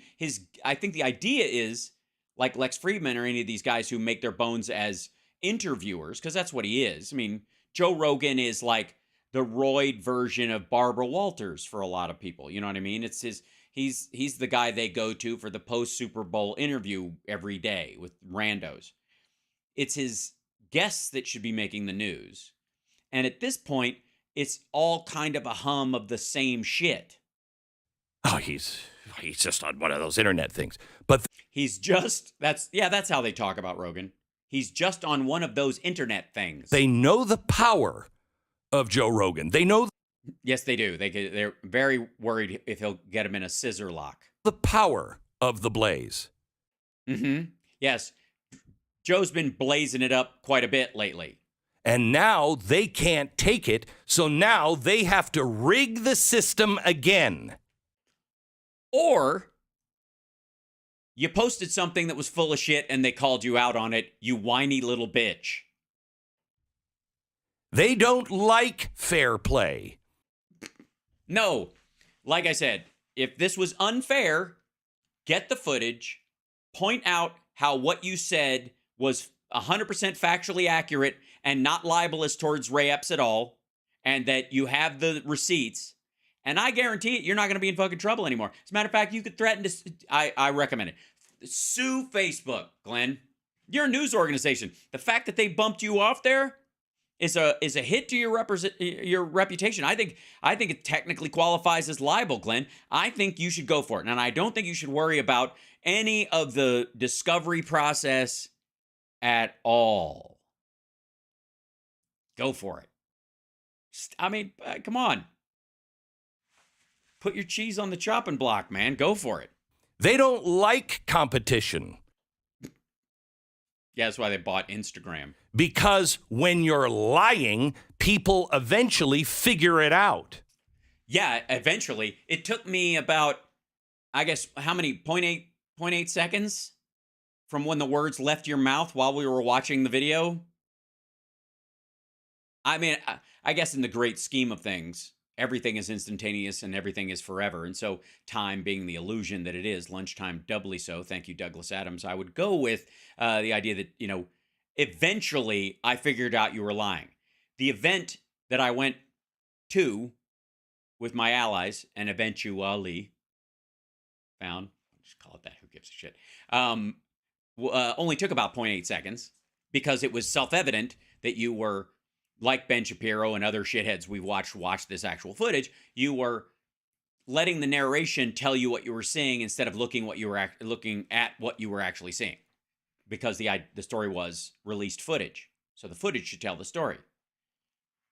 I think the idea is like Lex Friedman or any of these guys who make their bones as interviewers, because that's what he is. I mean, Joe Rogan is like the roid version of Barbara Walters for a lot of people. You know what I mean? He's the guy they go to for the post Super Bowl interview every day with randos. It's his guests that should be making the news. And at this point, it's all kind of a hum of the same shit. Oh, he's just on one of those internet things. But that's how they talk about Rogan. He's just on one of those internet things. they know the power of Joe Rogan. They know Yes, they do. They're very worried if he'll get him in a scissor lock. the power of the Blaze. Mm-hmm. Yes. Joe's been blazing it up quite a bit lately. And now they can't take it, so now they have to rig the system again. Or you posted something that was full of shit and they called you out on it, you whiny little bitch. They don't like fair play. No, like I said, if this was unfair, get the footage, point out how what you said was 100% factually accurate and not libelous towards Ray Epps at all, and that you have the receipts, and I guarantee it, you're not going to be in fucking trouble anymore. As a matter of fact, you could threaten to, I recommend it. Sue Facebook, Glenn. You're a news organization. The fact that they bumped you off there is a hit to your reputation. I think it technically qualifies as libel, Glenn. I think you should go for it. And I don't think you should worry about any of the discovery process at all. Go for it. I mean, come on. Put your cheese on the chopping block, man. Go for it. They don't like competition. Yeah, that's why they bought Instagram. Because when you're lying, people eventually figure it out. Yeah, eventually. It took me about, I guess, how many? 0.8 seconds from when the words left your mouth while we were watching the video. I mean, I guess in the great scheme of things, everything is instantaneous and everything is forever. And so time being the illusion that it is, lunchtime doubly so. Thank you, Douglas Adams. I would go with the idea that, eventually I figured out you were lying. The event that I went to with my allies and eventually found, I'll just call it that, who gives a shit, only took about 0.8 seconds because it was self-evident that you were, like Ben Shapiro and other shitheads we've watched this actual footage, you were letting the narration tell you what you were seeing instead of looking at what you were actually seeing, because the story was released footage, so the footage should tell the story.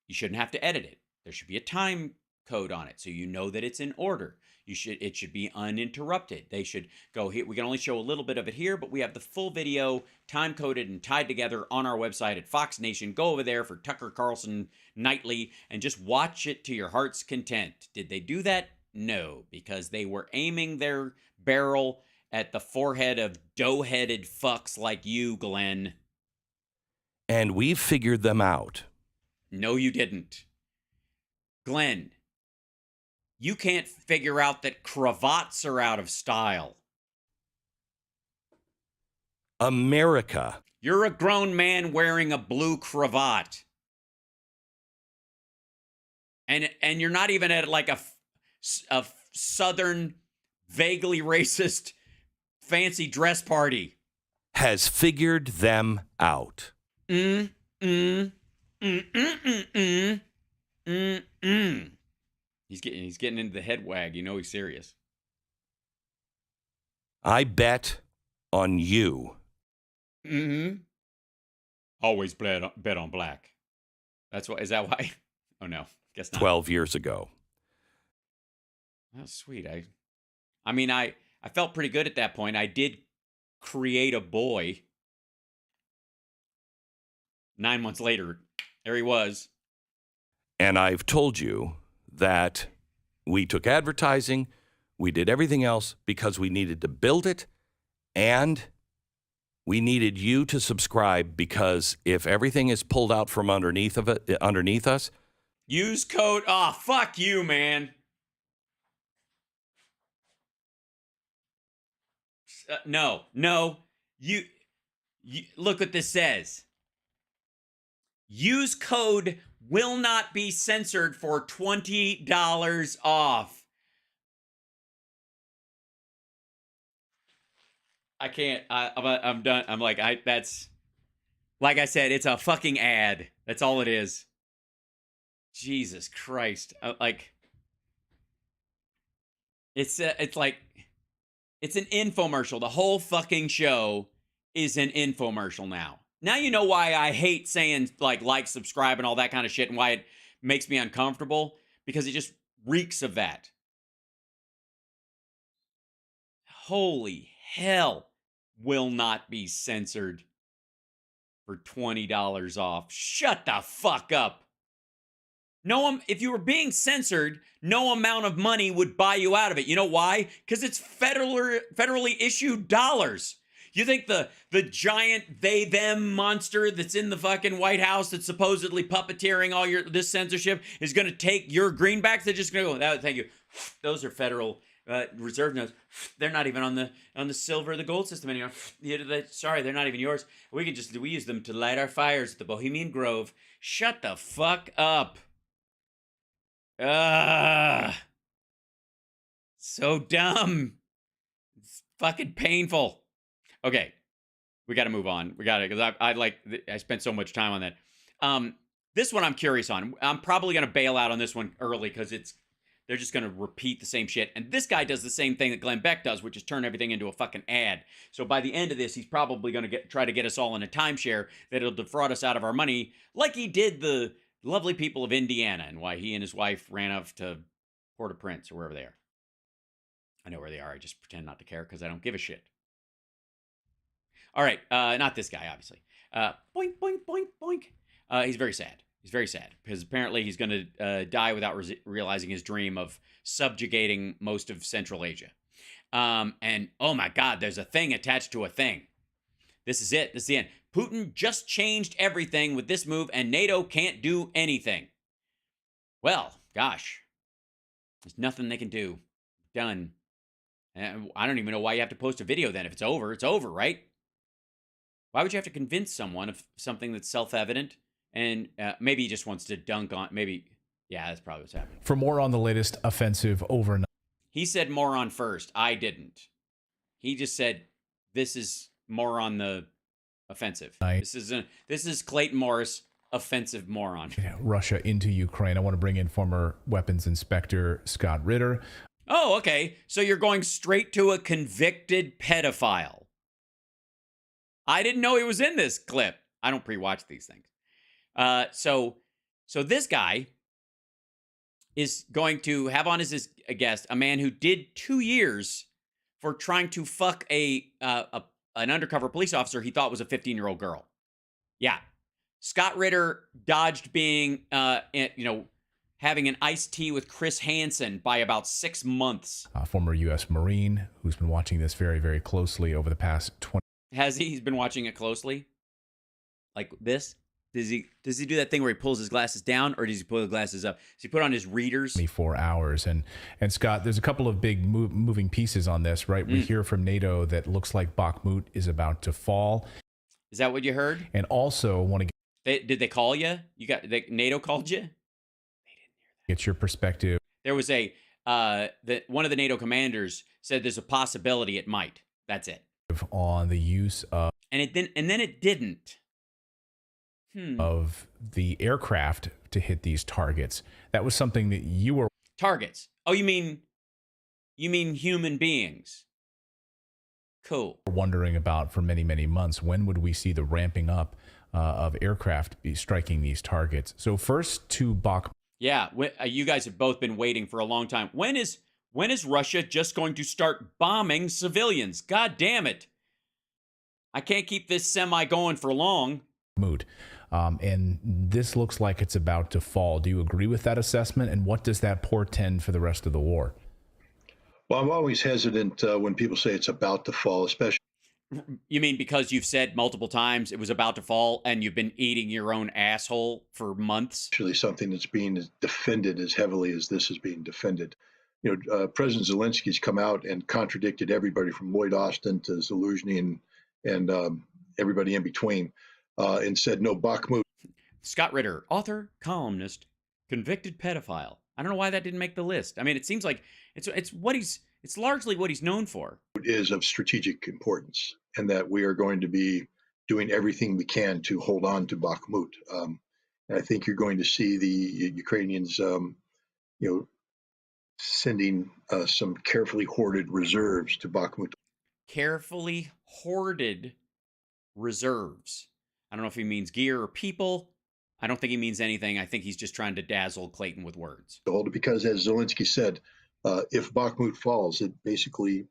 You shouldn't have to edit it. There should be a time code on it so you know that it's in order. It should be uninterrupted. They should go here. We can only show a little bit of it here, but we have the full video time coded and tied together on our website at Fox Nation. Go over there for Tucker Carlson Nightly and just watch it to your heart's content. Did they do that? No, because they were aiming their barrel at the forehead of dough-headed fucks like you, Glenn. And we've figured them out. No, you didn't. Glenn, you can't figure out that cravats are out of style. America. You're a grown man wearing a blue cravat. And you're not even at like a a Southern, vaguely racist, fancy dress party has figured them out. Mm, mm, mm, mm, mm, mm, mm, mm. He's getting into the head wag. You know he's serious. I bet on you. Mm-hmm. Always bet on black. That's why. Is that why? Oh no, guess not. 12 years ago. Oh, sweet. I mean, I felt pretty good at that point. I did create a boy. 9 months later, there he was. And I've told you that we took advertising, we did everything else because we needed to build it, and we needed you to subscribe, because if everything is pulled out from underneath us. Use code. Oh, fuck you, man. No. You look what this says. Use code will not be censored for $20 off. I can't. I'm done. I'm like, that's, like I said, it's a fucking ad. That's all it is. Jesus Christ. Like, it's like, it's an infomercial. The whole fucking show is an infomercial now. Now you know why I hate saying like, subscribe, and all that kind of shit, and why it makes me uncomfortable, because it just reeks of that. Holy hell, will not be censored for $20 off. Shut the fuck up. No, if you were being censored, no amount of money would buy you out of it. You know why? Because it's federally issued dollars. You think the giant they-them monster that's in the fucking White House that's supposedly puppeteering all this censorship is going to take your greenbacks? They're just going to go, thank you. Those are federal reserve notes. They're not even on the silver or the gold system anymore. Sorry, they're not even yours. We use them to light our fires at the Bohemian Grove. Shut the fuck up. So dumb. It's fucking painful. Okay, we got to move on. We got to, because I spent so much time on that. This one I'm curious on. I'm probably gonna bail out on this one early because they're just gonna repeat the same shit. And this guy does the same thing that Glenn Beck does, which is turn everything into a fucking ad. So by the end of this, he's probably gonna try to get us all in a timeshare that'll defraud us out of our money, like he did the lovely people of Indiana, and why he and his wife ran off to Port-au-Prince or wherever they are. I know where they are. I just pretend not to care because I don't give a shit. All right, not this guy, obviously. Boink, boink, boink, boink. He's very sad. He's very sad because apparently he's going to die without realizing his dream of subjugating most of Central Asia. And oh my God, there's a thing attached to a thing. This is it. This is the end. Putin just changed everything with this move, and NATO can't do anything. Well, gosh, there's nothing they can do. Done. And I don't even know why you have to post a video then. If it's over, right? Why would you have to convince someone of something that's self-evident? And maybe he just wants to dunk on, yeah, that's probably what's happening. For more on the latest offensive overnight. He said moron first. I didn't. He just said, this is more on the offensive. This is Clayton Morris, offensive moron. Russia into Ukraine. I want to bring in former weapons inspector Scott Ritter. Oh, okay. So you're going straight to a convicted pedophile. I didn't know he was in this clip. I don't pre-watch these things. So this guy is going to have on as a guest a man who did 2 years for trying to fuck an undercover police officer he thought was a 15-year-old girl. Yeah. Scott Ritter dodged being, having an iced tea with Chris Hansen by about 6 months. Former U.S. Marine who's been watching this very, very closely over the past 20. Has he? He's been watching it closely? Like this? Does he do that thing where he pulls his glasses down, or does he pull the glasses up? Does he put on his readers? 24 hours. And Scott, there's a couple of big moving pieces on this, right? We hear from NATO that looks like Bakhmut is about to fall. Is that what you heard? And also want to did they call you? NATO called you? They didn't hear that. Get your perspective. There was a that one of the NATO commanders said there's a possibility it might. That's it. On the use And then it didn't. of the aircraft to hit these targets. That was something that you were Targets. Oh, you mean human beings? Cool. wondering about for many, many months. When would we see the ramping up of aircraft be striking these targets? So first to Bach. Yeah, you guys have both been waiting for a long time. When is Russia just going to start bombing civilians? God damn it. I can't keep this semi going for long. And this looks like it's about to fall. Do you agree with that assessment? And what does that portend for the rest of the war? Well, I'm always hesitant when people say it's about to fall, especially. You mean because you've said multiple times it was about to fall and you've been eating your own asshole for months? Something that's being defended as heavily as this is being defended. President Zelensky's come out and contradicted everybody from Lloyd Austin to Zaluzhny and everybody in between, and said no, Bakhmut. Scott Ritter, author, columnist, convicted pedophile. I don't know why that didn't make the list. I mean, it seems like it's largely what he's known for. Is of strategic importance, and that we are going to be doing everything we can to hold on to Bakhmut. And I think you're going to see the Ukrainians, sending some carefully hoarded reserves to Bakhmut. Carefully hoarded reserves. I don't know if he means gear or people. I don't think he means anything. I think he's just trying to dazzle Clayton with words. Because, as Zelensky said, if Bakhmut falls, it basically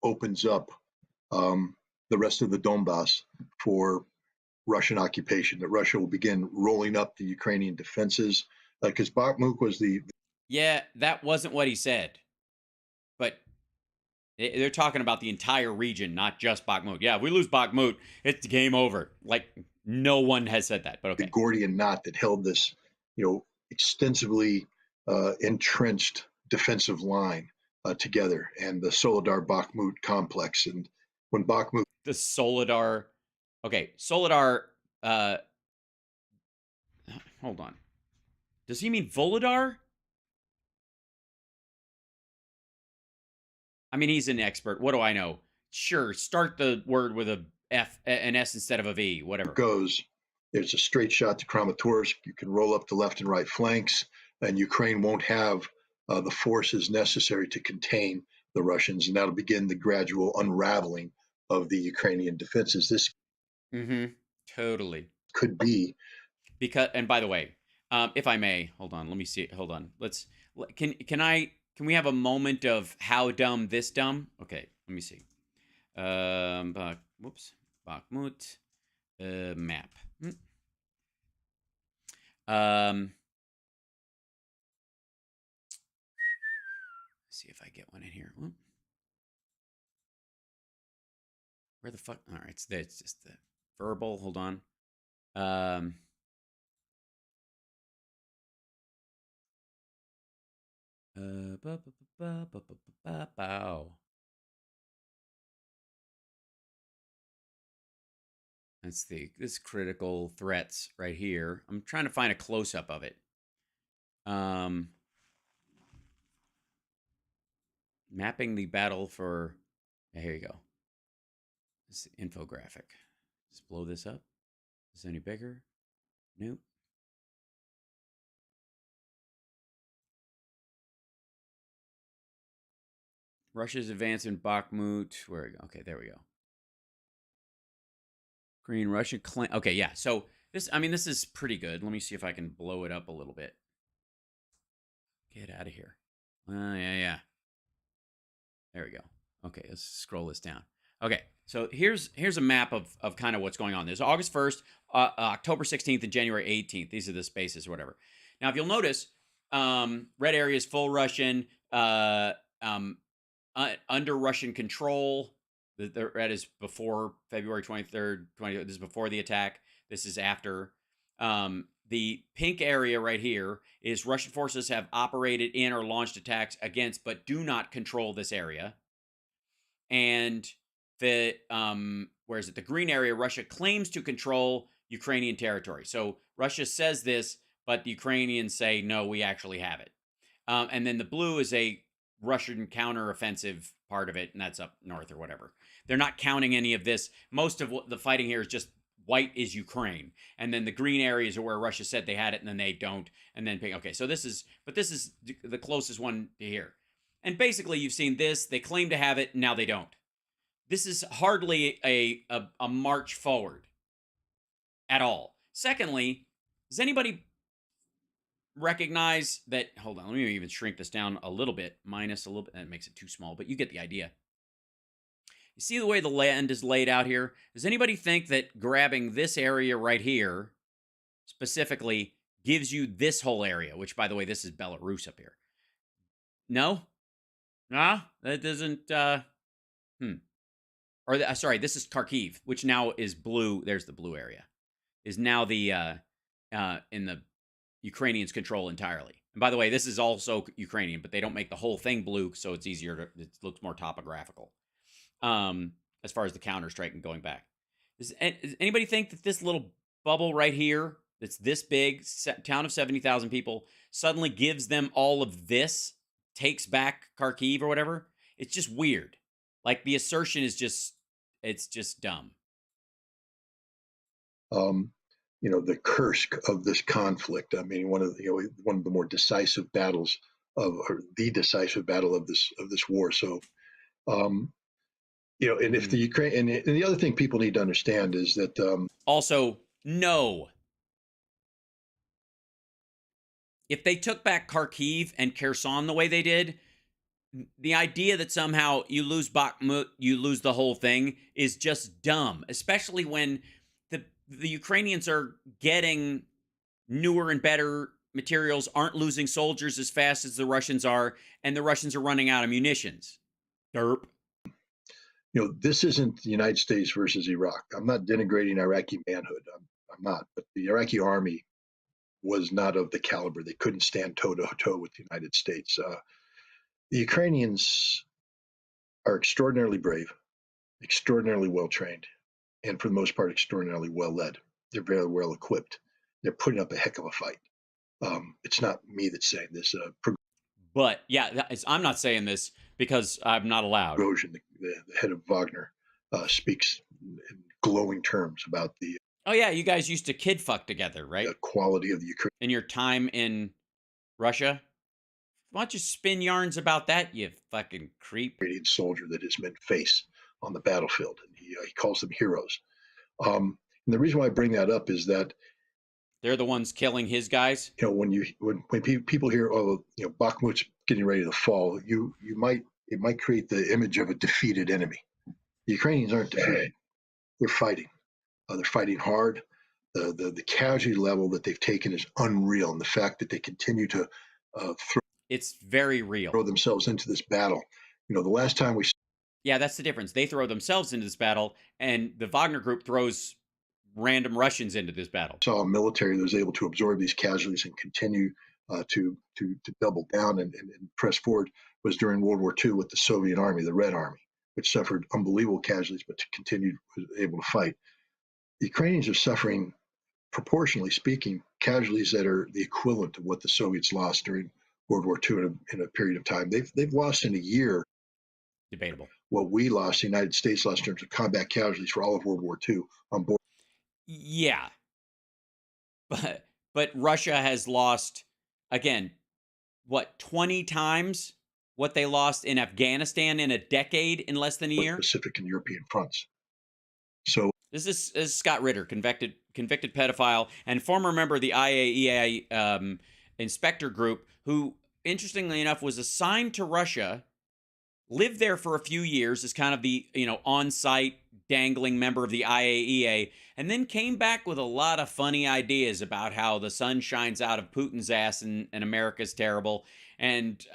opens up the rest of the Donbass for Russian occupation, that Russia will begin rolling up the Ukrainian defenses, because Bakhmut was the... Yeah, that wasn't what he said. But they're talking about the entire region, not just Bakhmut. Yeah, if we lose Bakhmut, it's game over. Like, no one has said that, but okay. The Gordian knot that held this, extensively entrenched defensive line together, and the Soledar Bakhmut complex. And when Bakhmut... The Soledar... Okay, Soledar... hold on. Does he mean Volodar? I mean, he's an expert. What do I know? Sure, start the word with an S instead of a V, whatever. Goes. There's a straight shot to Kramatorsk. You can roll up the left and right flanks, and Ukraine won't have the forces necessary to contain the Russians, and that'll begin the gradual unraveling of the Ukrainian defenses. This totally could be because. And by the way, if I may, hold on. Let me see. Hold on. Can we have a moment of how dumb this dumb? Okay, let me see. Bakhmut map. See if I get one in here. Where the fuck? All right, it's just the verbal. Hold on. That's this critical threats right here. I'm trying to find a close up of it. Mapping the battle for. Here you go. This infographic. Just blow this up. Is it any bigger? Nope. Russia's advance in Bakhmut. Okay, there we go. Green Russia claim. Okay, yeah. So this is pretty good. Let me see if I can blow it up a little bit. Get out of here. Yeah. There we go. Okay, let's scroll this down. Okay, so here's a map of kind of what's going on. There's August 1st, October 16th, and January 18th. These are the spaces or whatever. Now, if you'll notice, red area is full Russian, under Russian control. The red is before February 23rd. This is before the attack. This is after. The pink area right here is Russian forces have operated in or launched attacks against, but do not control this area. And the where is it? The green area, Russia claims to control Ukrainian territory. So Russia says this, but the Ukrainians say, no, we actually have it. And then the blue is a Russian counteroffensive part of it, and that's up north or whatever. They're not counting any of this. Most of what the fighting here is just white is Ukraine, and then the green areas are where Russia said they had it, and then they don't, and then pink. Okay, so this is the closest one to here. And basically, you've seen this. They claim to have it, now they don't. This is hardly a march forward at all. Secondly, does anybody recognize that? Hold on, let me even shrink this down a little bit, minus a little bit. That makes it too small, but you get the idea. You see the way the land is laid out here? Does anybody think that grabbing this area right here specifically gives you this whole area, which, by the way, this is Belarus up here? No? Nah, that doesn't, Or, sorry, this is Kharkiv, which now is blue. There's the blue area. Is now the, in the Ukrainians' control entirely. And by the way, this is also Ukrainian, but they don't make the whole thing blue, so it's easier to, it looks more topographical. As far as the counter-strike and going back. Does anybody think that this little bubble right here, that's this big, town of 70,000 people, suddenly gives them all of this, takes back Kharkiv or whatever? It's just weird. Like, the assertion is just, it's just dumb. The Kursk of this conflict. I mean, one of the more decisive battles or the decisive battle of this war. So, and if the Ukraine and the other thing people need to understand is that also, no. If they took back Kharkiv and Kherson the way they did, the idea that somehow you lose Bakhmut, you lose the whole thing is just dumb, especially when the Ukrainians are getting newer and better materials, aren't losing soldiers as fast as the Russians are, and the Russians are running out of munitions. Derp. This isn't the United States versus Iraq. I'm not denigrating Iraqi manhood. I'm not. But the Iraqi army was not of the caliber. They couldn't stand toe to toe with the United States. The Ukrainians are extraordinarily brave, extraordinarily well trained, and for the most part, extraordinarily well led. They're very well equipped. They're putting up a heck of a fight. It's not me that's saying this. But yeah, I'm not saying this because I'm not allowed. Rogin, the head of Wagner, speaks in glowing terms about the. Oh yeah, you guys used to kid fuck together, right? The quality of the Ukraine. In your time in Russia. Why don't you spin yarns about that, you fucking creep? Ukrainian soldier that his men face on the battlefield, and he calls them heroes. And the reason why I bring that up is that they're the ones killing his guys. When people hear, Bakhmut's getting ready to fall, it might create the image of a defeated enemy. The Ukrainians aren't defeated; they're fighting. They're fighting hard. The casualty level that they've taken is unreal, and the fact that they continue to it's very real. Throw themselves into this battle. The last time we. Yeah, that's the difference. They throw themselves into this battle, and the Wagner group throws random Russians into this battle. Saw a military that was able to absorb these casualties and continue to double down and press forward was during World War II with the Soviet Army, the Red Army, which suffered unbelievable casualties, but was able to fight. The Ukrainians are suffering, proportionally speaking, casualties that are the equivalent of what the Soviets lost during World War II in a period of time. They've lost in a year. Debatable. What we lost, the United States lost in terms of combat casualties for all of World War II on board. Yeah. But Russia has lost, again, 20 times what they lost in Afghanistan in a decade in less than a year? Pacific and European fronts. So this is Scott Ritter, convicted pedophile and former member of the IAEA inspector group, who, interestingly enough, was assigned to Russia, lived there for a few years as kind of the on-site dangling member of the IAEA, and then came back with a lot of funny ideas about how the sun shines out of Putin's ass and America's terrible, and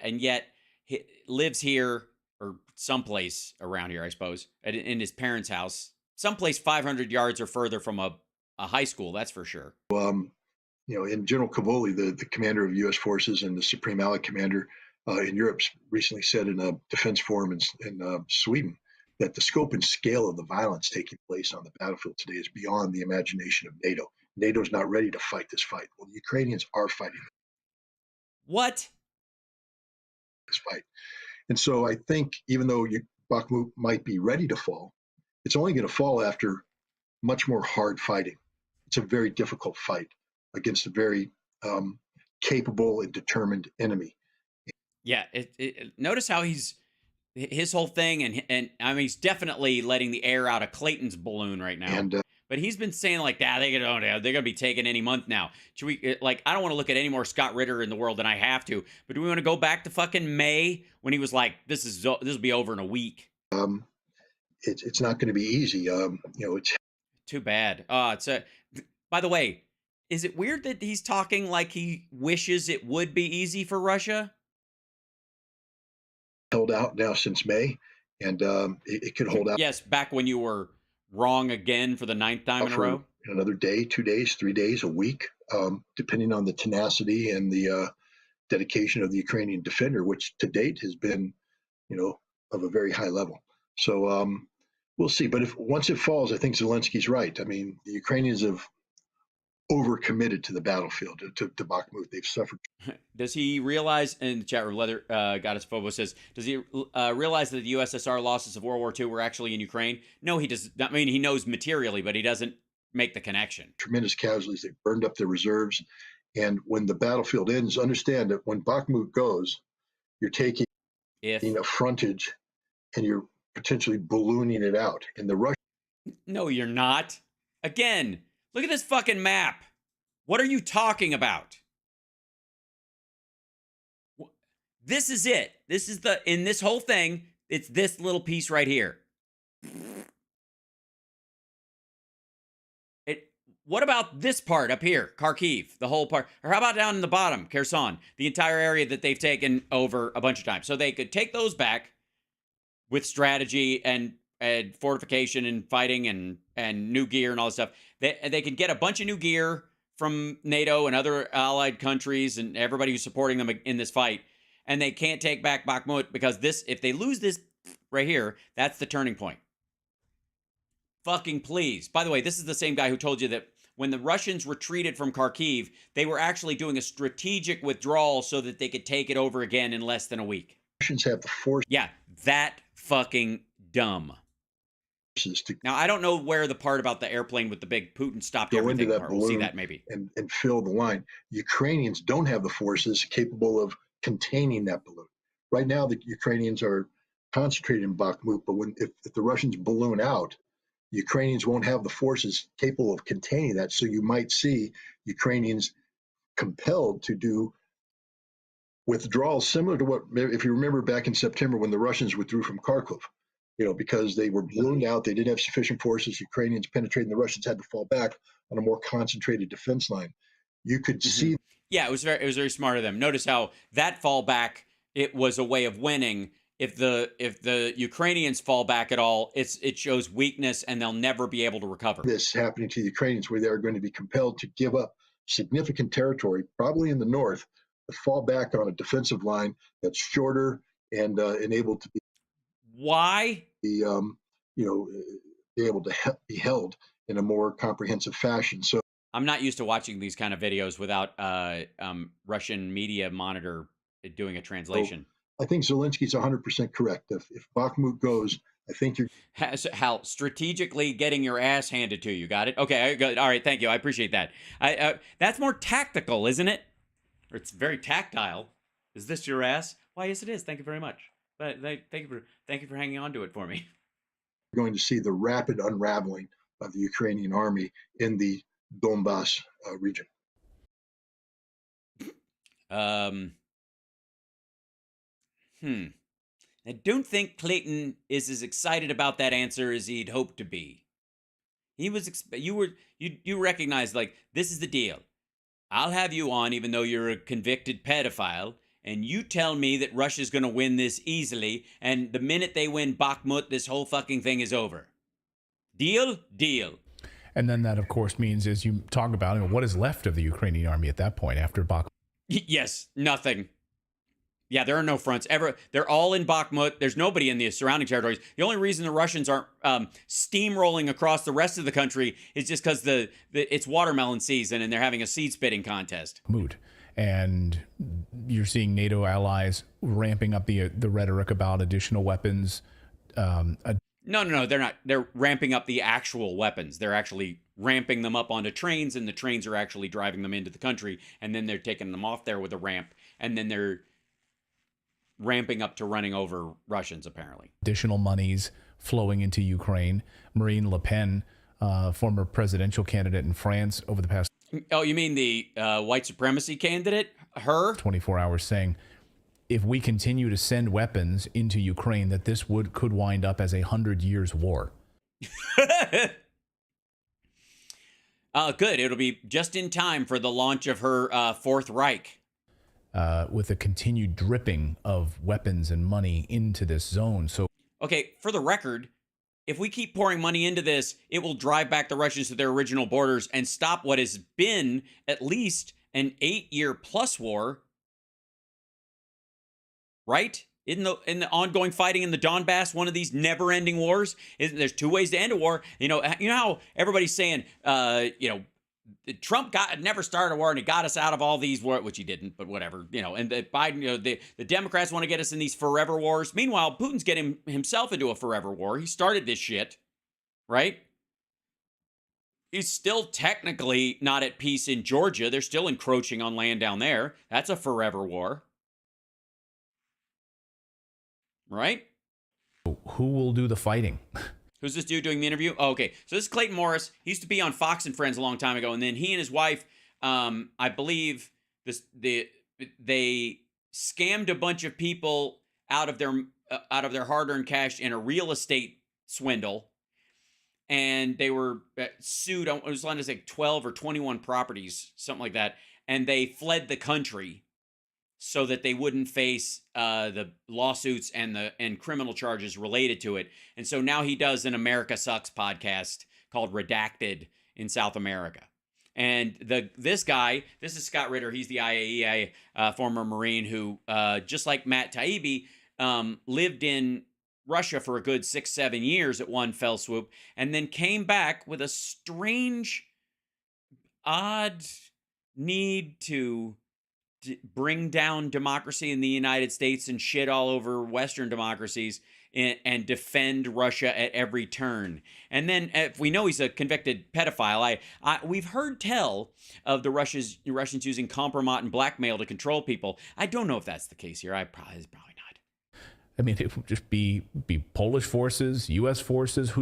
yet he lives here or someplace around here, I suppose, in his parents' house, someplace 500 yards or further from a high school, that's for sure. In General Cavoli, the commander of U.S. forces and the Supreme Allied Commander in Europe, recently said in a defense forum in Sweden that the scope and scale of the violence taking place on the battlefield today is beyond the imagination of NATO. NATO's not ready to fight this fight. Well, the Ukrainians are fighting. What? fight. And so I think even though Bakhmut might be ready to fall, it's only going to fall after much more hard fighting. It's a very difficult fight against a very capable and determined enemy. Yeah, notice how his whole thing, and I mean, he's definitely letting the air out of Clayton's balloon right now. And but he's been saying like, they're gonna be taken any month now. Should we I don't want to look at any more Scott Ritter in the world than I have to. But do we want to go back to fucking May when he was like, this will be over in a week? It's not going to be easy. It's too bad. By the way, is it weird that he's talking like he wishes it would be easy for Russia? Held out now since May, and it could hold out. Yes, back when you were wrong again for the 9th time in a row. Another day, 2 days, 3 days, a week, depending on the tenacity and the dedication of the Ukrainian defender, which to date has been, of a very high level. So we'll see. But once it falls, I think Zelensky's right. I mean, the Ukrainians have overcommitted to the battlefield, to Bakhmut. They've suffered. Does he realize, in the chat room, Leather Goddess Phobo says, does he realize that the USSR losses of World War II were actually in Ukraine? No, he does not. I mean, he knows materially, but he doesn't make the connection. Tremendous casualties. They've burned up their reserves. And when the battlefield ends, understand that when Bakhmut goes, you're taking a frontage and you're potentially ballooning it out. And the Russians. No, you're not. Again, look at this fucking map. What are you talking about? This is it. This is in this whole thing, it's this little piece right here. What about this part up here? Kharkiv, the whole part. Or how about down in the bottom, Kherson, the entire area that they've taken over a bunch of times. So they could take those back with strategy and fortification and fighting and new gear and all this stuff. They can get a bunch of new gear from NATO and other allied countries and everybody who's supporting them in this fight. And they can't take back Bakhmut because if they lose this right here, that's the turning point. Fucking please. By the way, this is the same guy who told you that when the Russians retreated from Kharkiv, they were actually doing a strategic withdrawal so that they could take it over again in less than a week. Russians have the force. Yeah, that fucking dumb. Now, I don't know where the part about the airplane with the big Putin stopped everything part. We'll see that maybe. And fill the line. Ukrainians don't have the forces capable of containing that balloon. Right now, the Ukrainians are concentrated in Bakhmut, but if the Russians balloon out, Ukrainians won't have the forces capable of containing that. So you might see Ukrainians compelled to do withdrawals similar to what, if you remember back in September when the Russians withdrew from Kharkov, because they were ballooned out, they didn't have sufficient forces, Ukrainians penetrated, and the Russians had to fall back on a more concentrated defense line. You could see. Yeah, it was very smart of them. Notice how that fallback, it was a way of winning. If the Ukrainians fall back at all, it shows weakness and they'll never be able to recover. This happening to the Ukrainians where they're going to be compelled to give up significant territory, probably in the north, to fall back on a defensive line that's shorter and enabled to be. Why? Be able to be held in a more comprehensive fashion. So I'm not used to watching these kind of videos without Russian media monitor doing a translation. I think Zelensky's 100% correct. If Bakhmut goes, I think you're. Hal, strategically getting your ass handed to you. Got it? Okay, good. All right, thank you. I appreciate that. That's more tactical, isn't it? Or it's very tactile. Is this your ass? Why, yes, it is. Thank you very much. But thank you for hanging on to it for me. You're going to see the rapid unraveling of the Ukrainian army in the Donbass region. I don't think Clayton is as excited about that answer as he'd hoped to be. He was you recognize, like, this is the deal. I'll have you on even though you're a convicted pedophile, and you tell me that Russia's going to win this easily, and the minute they win Bakhmut, this whole fucking thing is over. Deal? Deal. And then that, of course, means, as you talk about, what is left of the Ukrainian army at that point after Bakhmut? Yes, nothing. Yeah, there are no fronts ever. They're all in Bakhmut. There's nobody in the surrounding territories. The only reason the Russians aren't steamrolling across the rest of the country is just because it's watermelon season and they're having a seed spitting contest. Mood. And you're seeing NATO allies ramping up the rhetoric about additional weapons. No, they're not. They're ramping up the actual weapons. They're actually ramping them up onto trains, and the trains are actually driving them into the country, and then they're taking them off there with a ramp, and then they're ramping up to running over Russians, apparently. Additional monies flowing into Ukraine. Marine Le Pen, former presidential candidate in France over the past Oh, you mean the white supremacy candidate? Her? 24 hours, saying if we continue to send weapons into Ukraine, that this could wind up as a 100 years war. Good. It'll be just in time for the launch of her Fourth Reich. With a continued dripping of weapons and money into this zone. So, okay, for the record, if we keep pouring money into this, it will drive back the Russians to their original borders and stop what has been at least an 8-year plus war. Right? In the ongoing fighting in the Donbass, one of these never-ending wars, there's two ways to end a war. You know how everybody's saying, Trump never started a war and he got us out of all these wars, which he didn't, but whatever. And the Biden, the Democrats want to get us in these forever wars. Meanwhile, Putin's getting himself into a forever war. He started this shit, right? He's still technically not at peace in Georgia. They're still encroaching on land down there. That's a forever war. Right? who will do the fighting? Who's this dude doing the interview? Oh, okay. So this is Clayton Morris. He used to be on Fox and Friends a long time ago, and then he and his wife, I believe, they scammed a bunch of people out of their hard-earned cash in a real estate swindle, and they were sued. It was on like 12 or 21 properties, something like that, and they fled the country so that they wouldn't face the lawsuits and criminal charges related to it. And so now he does an America Sucks podcast called Redacted in South America. And this is Scott Ritter. He's the IAEA former Marine who, just like Matt Taibbi, lived in Russia for a good 6-7 years at one fell swoop, and then came back with a strange, odd need to bring down democracy in the United States and shit all over Western democracies and defend Russia at every turn. And then if we know he's a convicted pedophile, we've heard tell of the Russians using compromise and blackmail to control people. I don't know if that's the case here. It's probably not. I mean, it would just be Polish forces, U.S. forces.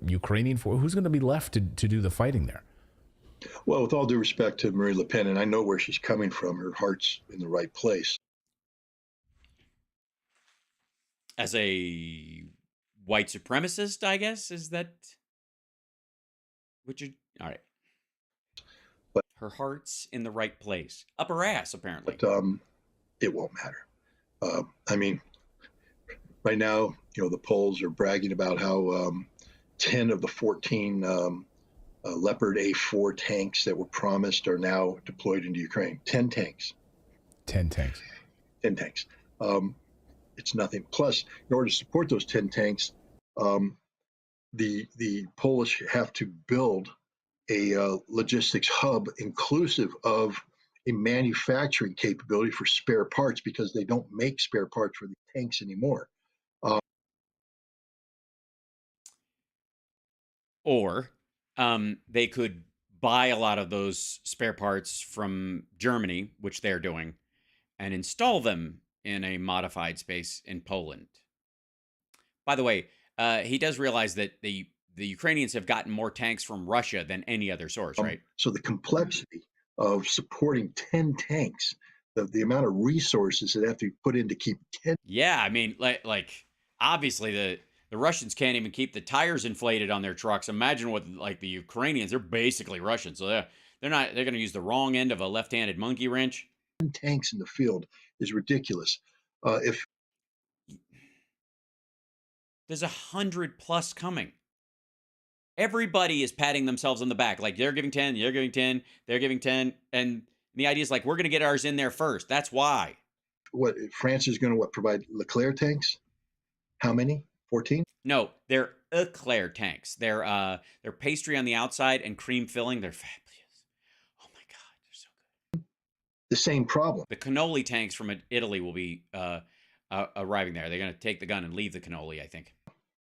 Ukrainian forces? Who's going to be left to do the fighting there? Well, with all due respect to Marine Le Pen, and I know where she's coming from, her heart's in the right place. As a white supremacist, I guess, is that what you... All right. But her heart's in the right place. Up her ass, apparently. But it won't matter. I mean, right now, the polls are bragging about how 10 of the 14 Leopard A4 tanks that were promised are now deployed into Ukraine. 10 tanks. 10 tanks. 10 tanks. It's nothing. Plus, in order to support those 10 tanks, the Polish have to build a logistics hub inclusive of a manufacturing capability for spare parts, because they don't make spare parts for the tanks anymore. Or they could buy a lot of those spare parts from Germany, which they're doing, and install them in a modified space in Poland. By the way, he does realize that the Ukrainians have gotten more tanks from Russia than any other source, right? So the complexity of supporting 10 tanks, the amount of resources that have to be put in to keep 10. Yeah, I mean, like obviously the Russians can't even keep the tires inflated on their trucks. Imagine what the Ukrainians, they're basically Russian. So they're going to use the wrong end of a left-handed monkey wrench. 10 tanks in the field is ridiculous. If there's 100+ coming. Everybody is patting themselves on the back. Like, they're giving 10, they're giving 10, they're giving 10. And the idea is, like, we're going to get ours in there first. That's why. What, France is going to provide Leclerc tanks? How many? 14? No, they're Eclair tanks. They're pastry on the outside and cream filling. They're fabulous. Oh my God, they're so good. the same problem. The cannoli tanks from Italy will be arriving there. They're going to take the gun and leave the cannoli, I think.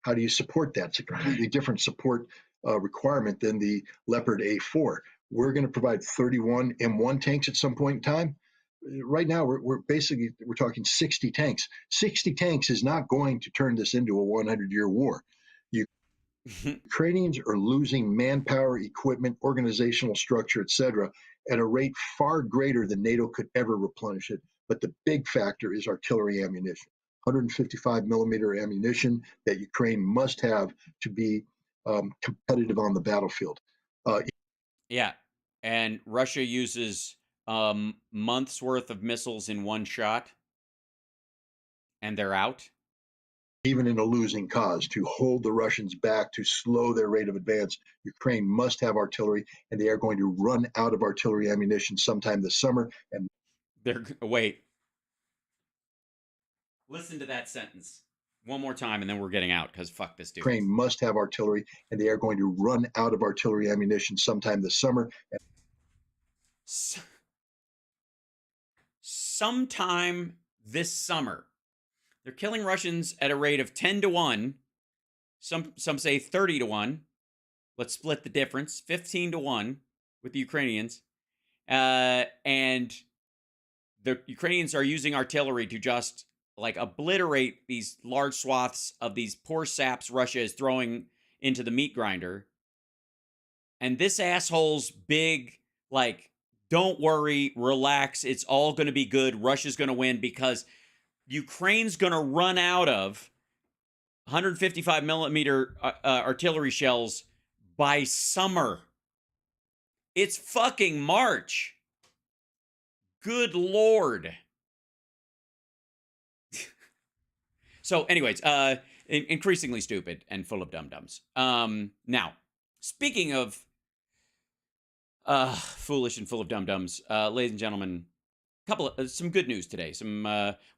How do you support that? It's a completely different support requirement than the Leopard A4. We're going to provide 31 M1 tanks at some point in time. Right now, we're talking 60 tanks. 60 tanks is not going to turn this into a 100-year war. Ukrainians are losing manpower, equipment, organizational structure, etc., at a rate far greater than NATO could ever replenish it. But the big factor is artillery ammunition. 155 millimeter ammunition that Ukraine must have to be competitive on the battlefield. Yeah, and Russia uses months worth of missiles in one shot, and they're out. Even in a losing cause, to hold the Russians back, to slow their rate of advance, Ukraine must have artillery, and they are going to run out of artillery ammunition sometime this summer. And wait. Listen to that sentence one more time, and then we're getting out, because fuck this dude. Ukraine must have artillery, and they are going to run out of artillery ammunition sometime this summer. Sometime this summer. They're killing Russians at a rate of 10 to 1. Some say 30 to 1. Let's split the difference. 15 to 1 with the Ukrainians. And the Ukrainians are using artillery to just like obliterate these large swaths of these poor saps Russia is throwing into the meat grinder. And this asshole's big, like, don't worry, relax, it's all going to be good. Russia's going to win because Ukraine's going to run out of 155 millimeter artillery shells by summer. It's fucking March. Good Lord. So anyways, increasingly stupid and full of dum-dums. Now, speaking of foolish and full of dum-dums, ladies and gentlemen, some good news today. Some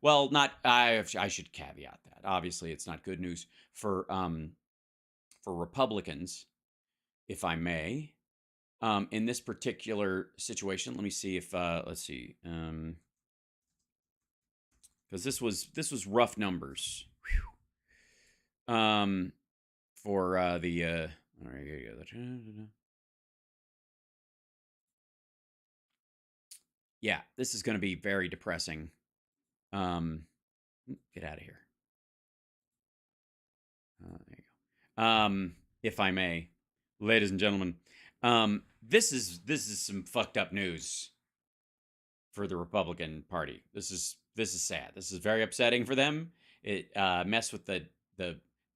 well, not I should caveat that. Obviously, it's not good news for Republicans, if I may. In this particular situation, let me see if let's see, because this was rough numbers. Whew. For the yeah, this is going to be very depressing. Get out of here. There you go. If I may, ladies and gentlemen, this is some fucked up news for the Republican Party. This is sad. This is very upsetting for them. It messed with the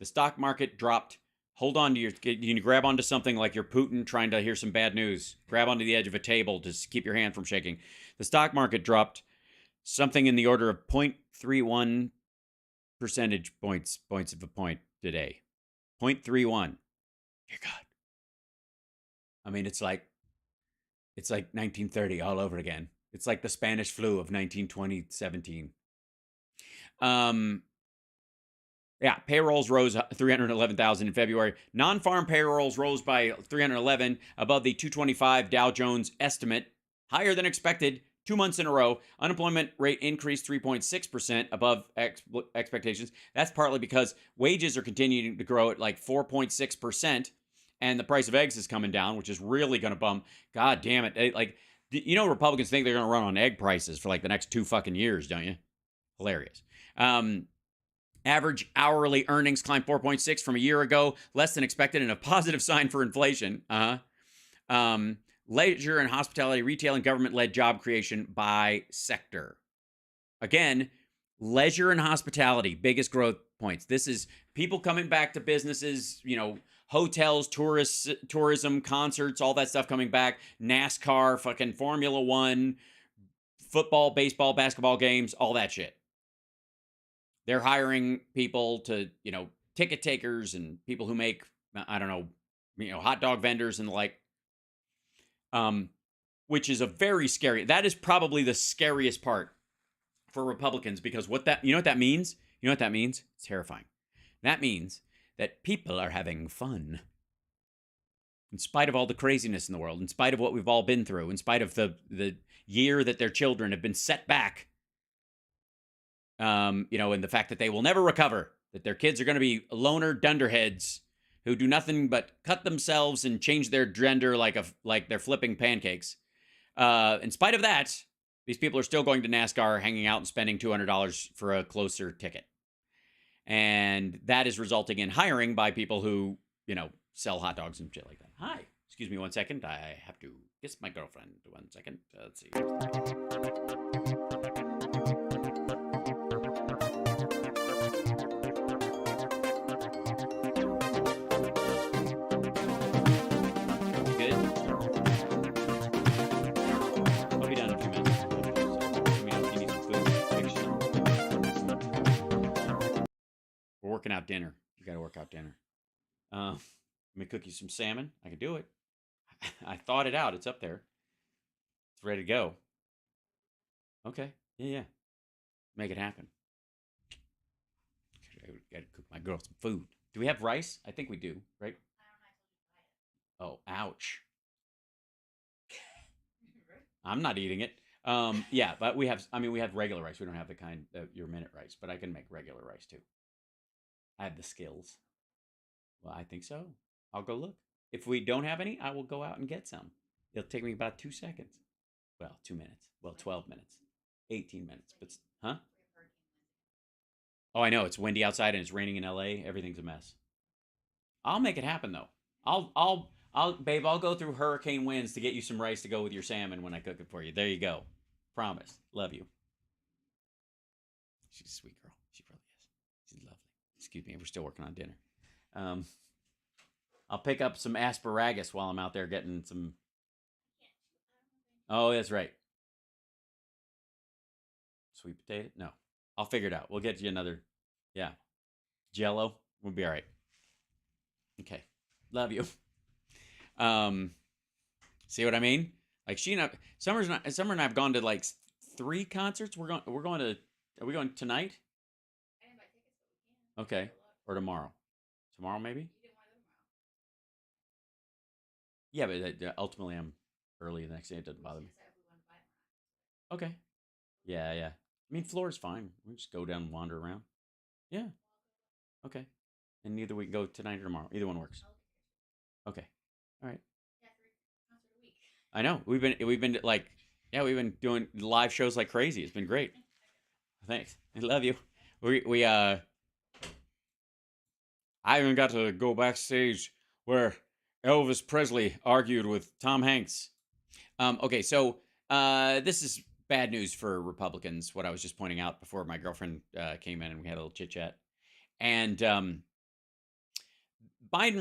stock market dropped. Hold on to you grab onto something like you're Putin trying to hear some bad news. Grab onto the edge of a table to keep your hand from shaking. The stock market dropped something in the order of 0.31 percentage points of a point today. 0.31. Dear God. I mean, it's like 1930 all over again. It's like the Spanish flu of 1917. Yeah, payrolls rose 311,000 in February. Non-farm payrolls rose by 311, above the 225 Dow Jones estimate, higher than expected 2 months in a row. Unemployment rate increased 3.6%, above expectations. That's partly because wages are continuing to grow at like 4.6%, and the price of eggs is coming down, which is really going to bum. God damn it. Like, you know, Republicans think they're going to run on egg prices for like the next 2 fucking years, don't you? Hilarious. Average hourly earnings climbed 4.6 from a year ago, less than expected, and a positive sign for inflation. Leisure and hospitality, retail, and government-led job creation by sector. Again, leisure and hospitality, biggest growth points. This is people coming back to businesses, you know, hotels, tourism, concerts, all that stuff coming back. NASCAR, fucking Formula One, football, baseball, basketball games, all that shit. They're hiring people to, you know, ticket takers and people who make, I don't know, you know, hot dog vendors and the like. Which is a very scary, that is probably the scariest part for Republicans, because you know what that means? You know what that means? It's terrifying. That means that people are having fun. in spite of all the craziness in the world, in spite of what we've all been through, in spite of the year that their children have been set back, and the fact that they will never recover, that their kids are going to be loner dunderheads who do nothing but cut themselves and change their gender like they're flipping pancakes. In spite of that, these people are still going to NASCAR, hanging out and spending $200 for a closer ticket. And that is resulting in hiring by people who, sell hot dogs and shit like that. Hi. Excuse me 1 second. I have to kiss my girlfriend. 1 second. Let's see. Good. I'll be done in a few minutes. You need some food. We're working out dinner. You got to work out dinner. Let me cook you some salmon. I can do it. I thought it out. It's up there. It's ready to go. Okay. Yeah. Make it happen. I got to cook my girl some food. Do we have rice? I think we do, right? Oh, ouch. I'm not eating it. Yeah, but we have regular rice. We don't have the kind of your minute rice, but I can make regular rice too. I have the skills. Well, I think so. I'll go look. If we don't have any, I will go out and get some. It'll take me about 2 seconds. Well, 2 minutes. Well, 12 minutes. 18 minutes. But, huh? Oh, I know. It's windy outside and it's raining in LA. Everything's a mess. I'll make it happen, though. Babe, I'll go through hurricane winds to get you some rice to go with your salmon when I cook it for you. There you go. Promise. Love you. She's a sweet girl. She probably is. She's lovely. Excuse me. We're still working on dinner. I'll pick up some asparagus while I'm out there getting some. Oh, that's right. Sweet potato? No. I'll figure it out. We'll get you another. Yeah. Jello. We'll be all right. Okay. Love you. See what I mean? Like Summer and I have gone to like 3 concerts. Are we going tonight? Okay. Or tomorrow. Tomorrow maybe? Yeah, but ultimately I'm early the next day. It doesn't bother me. Okay. Yeah. I mean, floor is fine. We just go down and wander around. Yeah. Okay. And either we can go tonight or tomorrow. Either one works. Okay. All right. I know. We've been doing live shows like crazy. It's been great. Thanks. I love you. I even got to go backstage where Elvis Presley argued with Tom Hanks. Okay, so this is bad news for Republicans, what I was just pointing out before my girlfriend came in and we had a little chit-chat. And Biden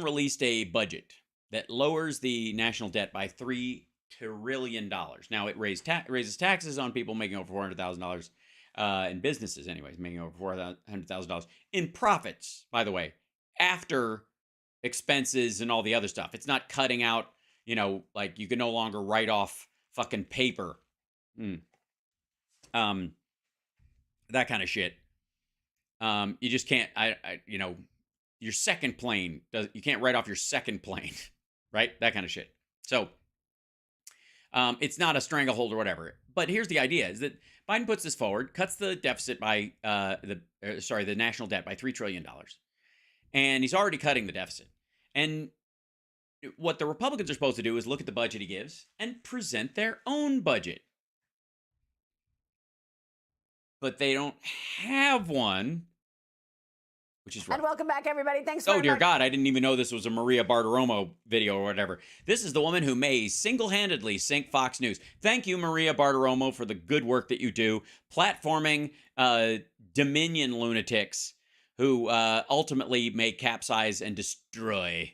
released a budget that lowers the national debt by $3 trillion. Now, it raises taxes on people making over $400,000 in businesses anyways, making over $400,000 in profits, by the way, after expenses and all the other stuff. It's not cutting out, like you can no longer write off fucking paper. That kind of shit. You just can't, your second plane, you can't write off your second plane, right? That kind of shit. So it's not a stranglehold or whatever. But here's the idea is that Biden puts this forward, cuts the deficit by, the national debt by $3 trillion. And he's already cutting the deficit. And what the Republicans are supposed to do is look at the budget he gives and present their own budget. But they don't have one, which is right. And welcome back, everybody. Thanks Oh, very dear much. God, I didn't even know this was a Maria Bartiromo video or whatever. This is the woman who may single-handedly sink Fox News. Thank you, Maria Bartiromo, for the good work that you do, platforming Dominion lunatics who ultimately may capsize and destroy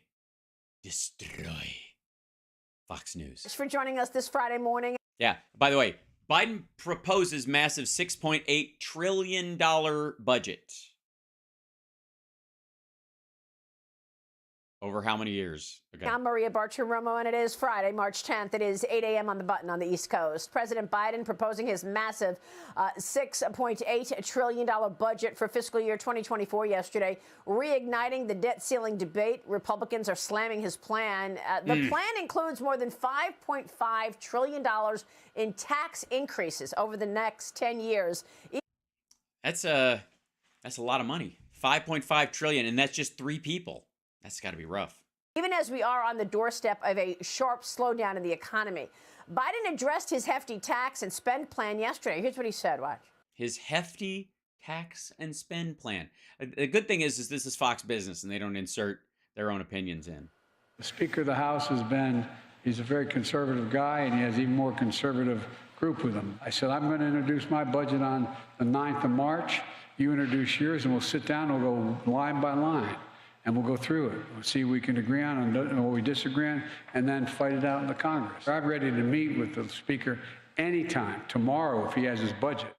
Fox News. Thanks for joining us this Friday morning. Yeah, by the way, Biden proposes massive $6.8 trillion budget Over how many years? Okay. I'm Maria Bartiromo, and it is Friday, March 10th. It is 8 a.m. on the button on the East Coast. President Biden proposing his massive $6.8 trillion budget for fiscal year 2024 yesterday, reigniting the debt ceiling debate. Republicans are slamming his plan. The plan includes more than $5.5 trillion in tax increases over the next 10 years. That's a lot of money. 5.5 trillion, and that's just 3 people. That's got to be rough. Even as we are on the doorstep of a sharp slowdown in the economy, Biden addressed his hefty tax and spend plan yesterday. Here's what he said. Watch. His hefty tax and spend plan. The good thing is this is Fox Business, and they don't insert their own opinions in. The Speaker of the House he's a very conservative guy, and he has even more conservative group with him. I said, I'm going to introduce my budget on the 9th of March. You introduce yours, and we'll sit down and we'll go line by line. And we'll go through it. We'll see what we can agree on and what we disagree on, and then fight it out in the Congress. I'm ready to meet with the Speaker anytime, tomorrow, if he has his budget.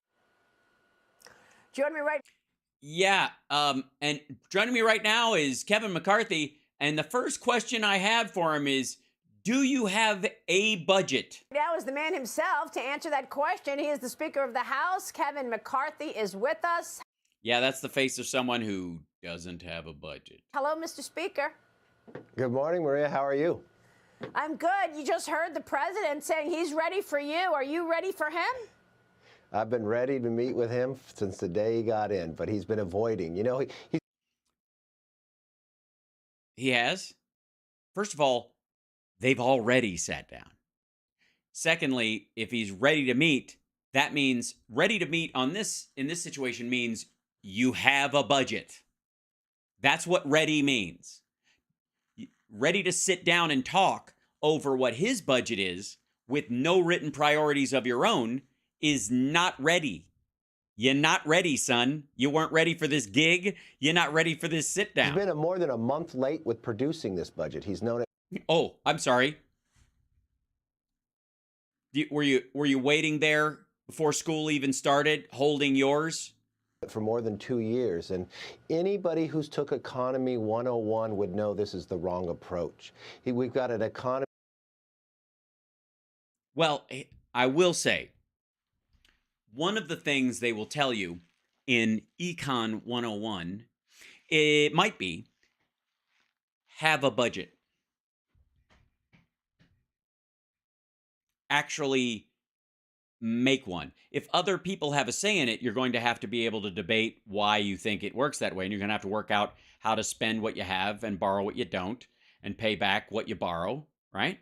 Joining me right. Yeah, and joining me right now is Kevin McCarthy, and the first question I have for him is, do you have a budget? Now is the man himself to answer that question. He is the Speaker of the House. Kevin McCarthy is with us. Yeah, that's the face of someone who doesn't have a budget. Hello, Mr. Speaker. Good morning, Maria. How are you? I'm good. You just heard the president saying he's ready for you. Are you ready for him? I've been ready to meet with him since the day he got in, but he's been avoiding. You know, He has? First of all, they've already sat down. Secondly, if he's ready to meet, that means ready to meet on this, in this situation, means you have a budget. That's what ready means. Ready to sit down and talk over what his budget is with no written priorities of your own is not ready. You're not ready, son. You weren't ready for this gig. You're not ready for this sit down. he's been more than a month late with producing this budget. He's known it. Oh, I'm sorry. Were you waiting there before school even started, holding yours? For more than 2 years, and anybody who's took Economy 101 would know this is the wrong approach. We've got an economy. Well, I will say, one of the things they will tell you in Econ 101, it might be, have a budget. Actually make one. If other people have a say in it, you're going to have to be able to debate why you think it works that way. And you're going to have to work out how to spend what you have and borrow what you don't and pay back what you borrow, right?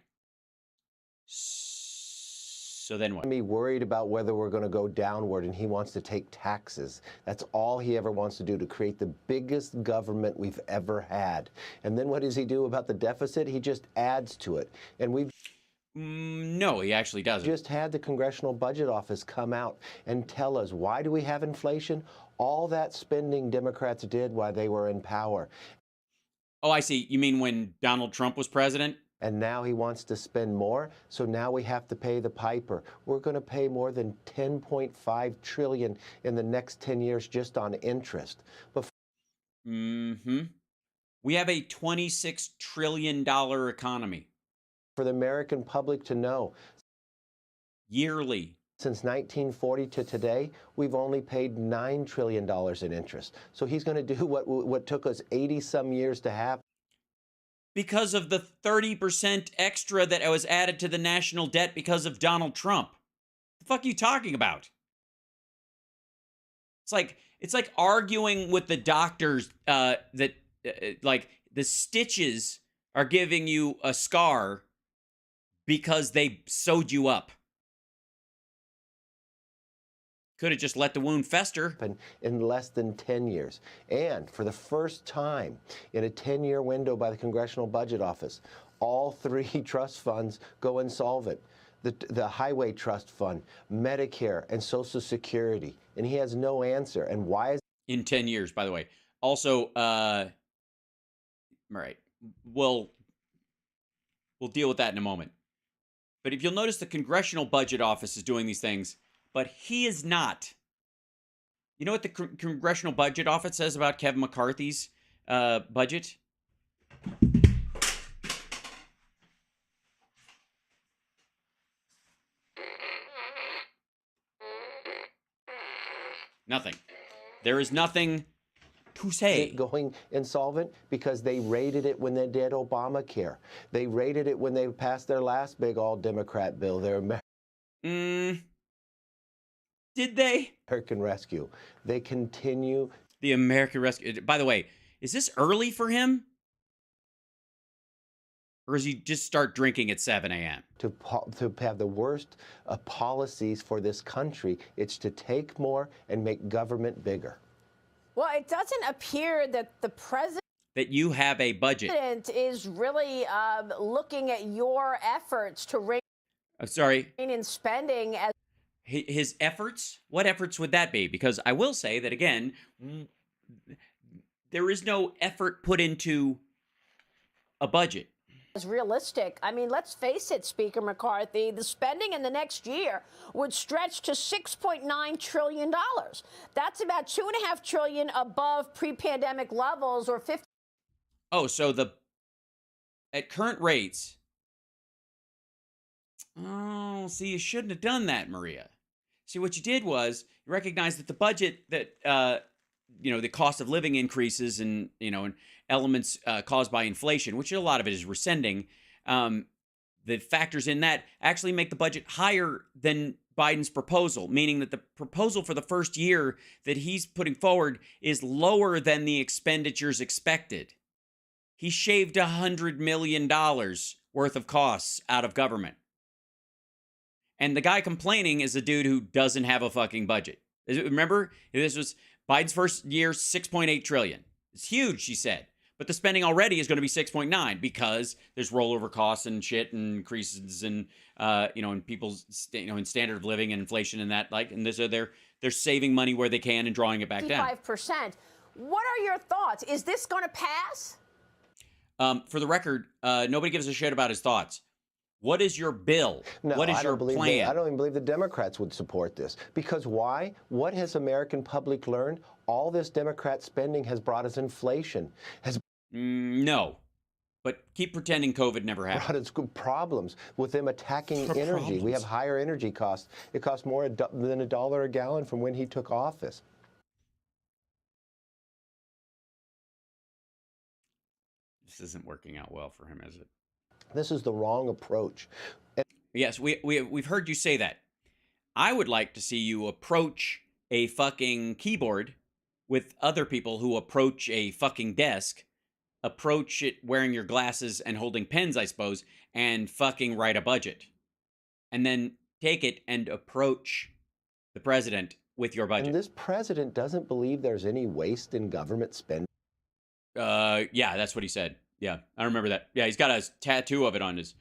So then what? Me worried about whether we're going to go downward, and he wants to take taxes. That's all he ever wants to do, to create the biggest government we've ever had. And then what does he do about the deficit? He just adds to it. And we've no, he actually doesn't. just had the Congressional Budget Office come out and tell us, why do we have inflation? All that spending Democrats did while they were in power. Oh, I see. You mean when Donald Trump was president? And now he wants to spend more, so now we have to pay the piper. We're going to pay more than $10.5 trillion in the next 10 years just on interest. We have a $26 trillion economy. For the American public to know, Yearly. since 1940 to today, we've only paid $9 trillion in interest. So he's going to do what took us 80-some years to happen. Because of the 30% extra that was added to the national debt because of Donald Trump. The fuck are you talking about? It's like arguing with the doctors that like the stitches are giving you a scar because they sewed you up. Could have just let the wound fester. In less than 10 years. And for the first time in a 10-year window by the Congressional Budget Office, all 3 trust funds go insolvent. The Highway Trust Fund, Medicare, and Social Security. And he has no answer. And why is In 10 years, by the way. Also, all right, we'll deal with that in a moment. But if you'll notice, the Congressional Budget Office is doing these things, but he is not. You know what the Congressional Budget Office says about Kevin McCarthy's budget? Nothing. There is nothing to say. Going insolvent because they raided it when they did Obamacare. They raided it when they passed their last big all-Democrat bill, their Did they? American Rescue. They continue. The American Rescue. By the way, is this early for him? Or does he just start drinking at 7 a.m.? To have the worst policies for this country. It's to take more and make government bigger. Well, it doesn't appear that the president That you have a budget. is really looking at your efforts to rein in spending as His efforts? What efforts would that be? Because I will say that, again, there is no effort put into a budget. realistic. I mean, let's face it, Speaker McCarthy, the spending in the next year would stretch to $6.9 trillion. That's about $2.5 trillion above pre-pandemic levels, or 50. Oh, so at current rates. Oh, see, you shouldn't have done that, Maria. See, what you did was you recognized that the budget that, the cost of living increases and elements caused by inflation, which a lot of it is rescinding, the factors in that actually make the budget higher than Biden's proposal, meaning that the proposal for the first year that he's putting forward is lower than the expenditures expected. He shaved $100 million worth of costs out of government. And the guy complaining is a dude who doesn't have a fucking budget. Remember, this was Biden's first year, $6.8 trillion. It's huge, she said. But the spending already is going to be 6.9 because there's rollover costs and shit and increases and in people's in standard of living and inflation and that and they're saving money where they can and drawing it back down. 55%. What are your thoughts? Is this going to pass? For the record, nobody gives a shit about his thoughts. What is your bill? No, what is your plan? I don't even believe the Democrats would support this. Because why? What has American public learned? All this Democrat spending has brought us inflation. No. But keep pretending COVID never happened. Brought us good problems with them attacking energy. We have higher energy costs. It costs more than $1 a gallon from when he took office. This isn't working out well for him, is it? This is the wrong approach. Yes, we've heard you say that. I would like to see you approach a fucking keyboard with other people who approach a fucking desk, approach it wearing your glasses and holding pens, I suppose, and fucking write a budget. And then take it and approach the president with your budget. And this president doesn't believe there's any waste in government spending. Yeah, that's what he said. Yeah, I remember that. Yeah, he's got a tattoo of it on his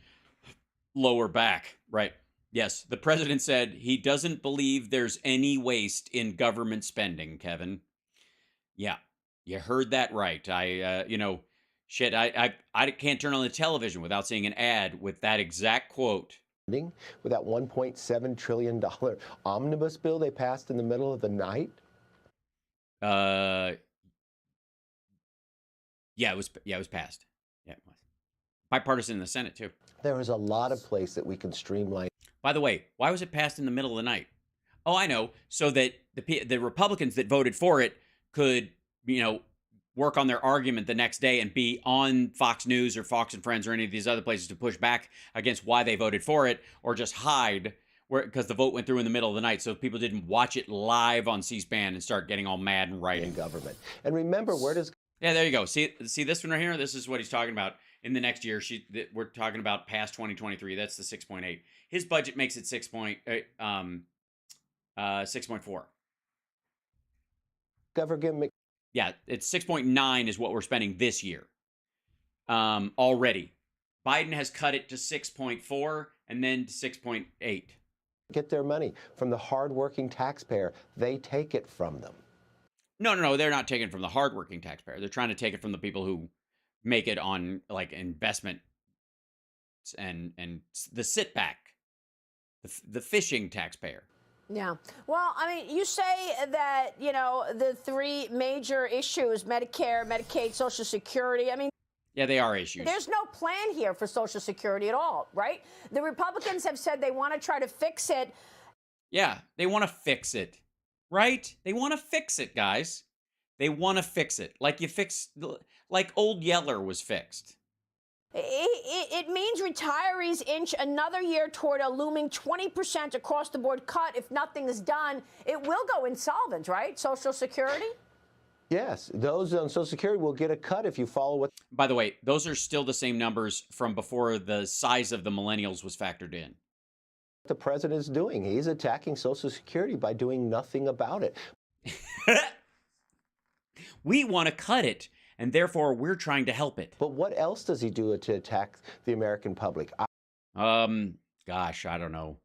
lower back. Right. Yes, the president said he doesn't believe there's any waste in government spending, Kevin. Yeah, you heard that right. I can't turn on the television without seeing an ad with that exact quote. With that $1.7 trillion omnibus bill they passed in the middle of the night? Yeah, it was passed. Yeah, it was. Bipartisan in the Senate, too. There is a lot of place that we can streamline. By the way, why was it passed in the middle of the night? Oh, I know. So that the Republicans that voted for it could, work on their argument the next day and be on Fox News or Fox and Friends or any of these other places to push back against why they voted for it, or just hide because the vote went through in the middle of the night, so people didn't watch it live on C-SPAN and start getting all mad and writing. In government. And remember, where does... Yeah, there you go. See this one right here? This is what he's talking about. In the next year, we're talking about past 2023. That's the 6.8. His budget makes it 6.4. Government. Yeah, it's 6.9 is what we're spending this year. Already. Biden has cut it to 6.4 and then to 6.8. Get their money from the hardworking taxpayer. They take it from them. No, they're not taking it from the hardworking taxpayer. They're trying to take it from the people who make it on like investment and the sit back, the fishing taxpayer. Yeah. Well, I mean, you say that, the three major issues, Medicare, Medicaid, Social Security. I mean, yeah, they are issues. There's no plan here for Social Security at all, right? The Republicans have said they want to try to fix it. Yeah, they want to fix it. right? They want to fix it, guys. They want to fix it. Like old Yeller was fixed. It means retirees inch another year toward a looming 20% across the board cut. If nothing is done, it will go insolvent, right? Social Security? Yes, those on Social Security will get a cut if you follow what By the way, those are still the same numbers from before the size of the millennials was factored in. the president is doing. He's attacking Social Security by doing nothing about it. We want to cut it, and therefore we're trying to help it. But what else does he do to attack the American public? Gosh, I don't know.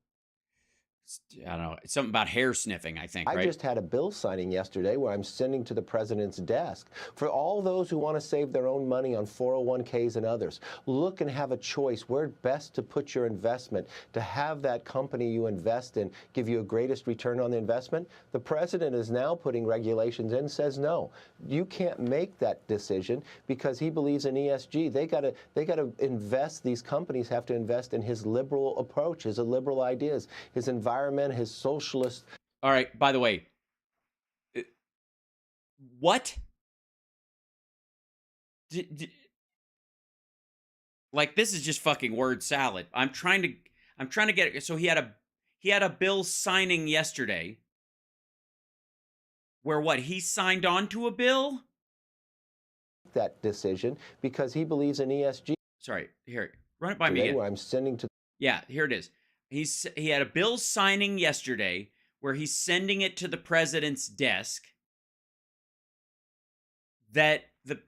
It's something about hair sniffing, I think, I right? just had a bill signing yesterday where I'm sending to the president's desk for all those who want to save their own money on 401ks and others. Look and have a choice where best to put your investment to have that company you invest in give you a greatest return on the investment. The president is now putting regulations in, says no, you can't make that decision because he believes in ESG. They got to invest. These companies have to invest in his liberal approach, his liberal ideas, his environment, his socialist. All right, by the way, what? Like, this is just fucking word salad. I'm trying to get it. So he had a bill signing yesterday where what? He signed on to a bill? That decision because he believes in ESG. Sorry, here, run it by me again. Where I'm sending to. Yeah, here it is. He had a bill signing yesterday where he's sending it to the president's desk that the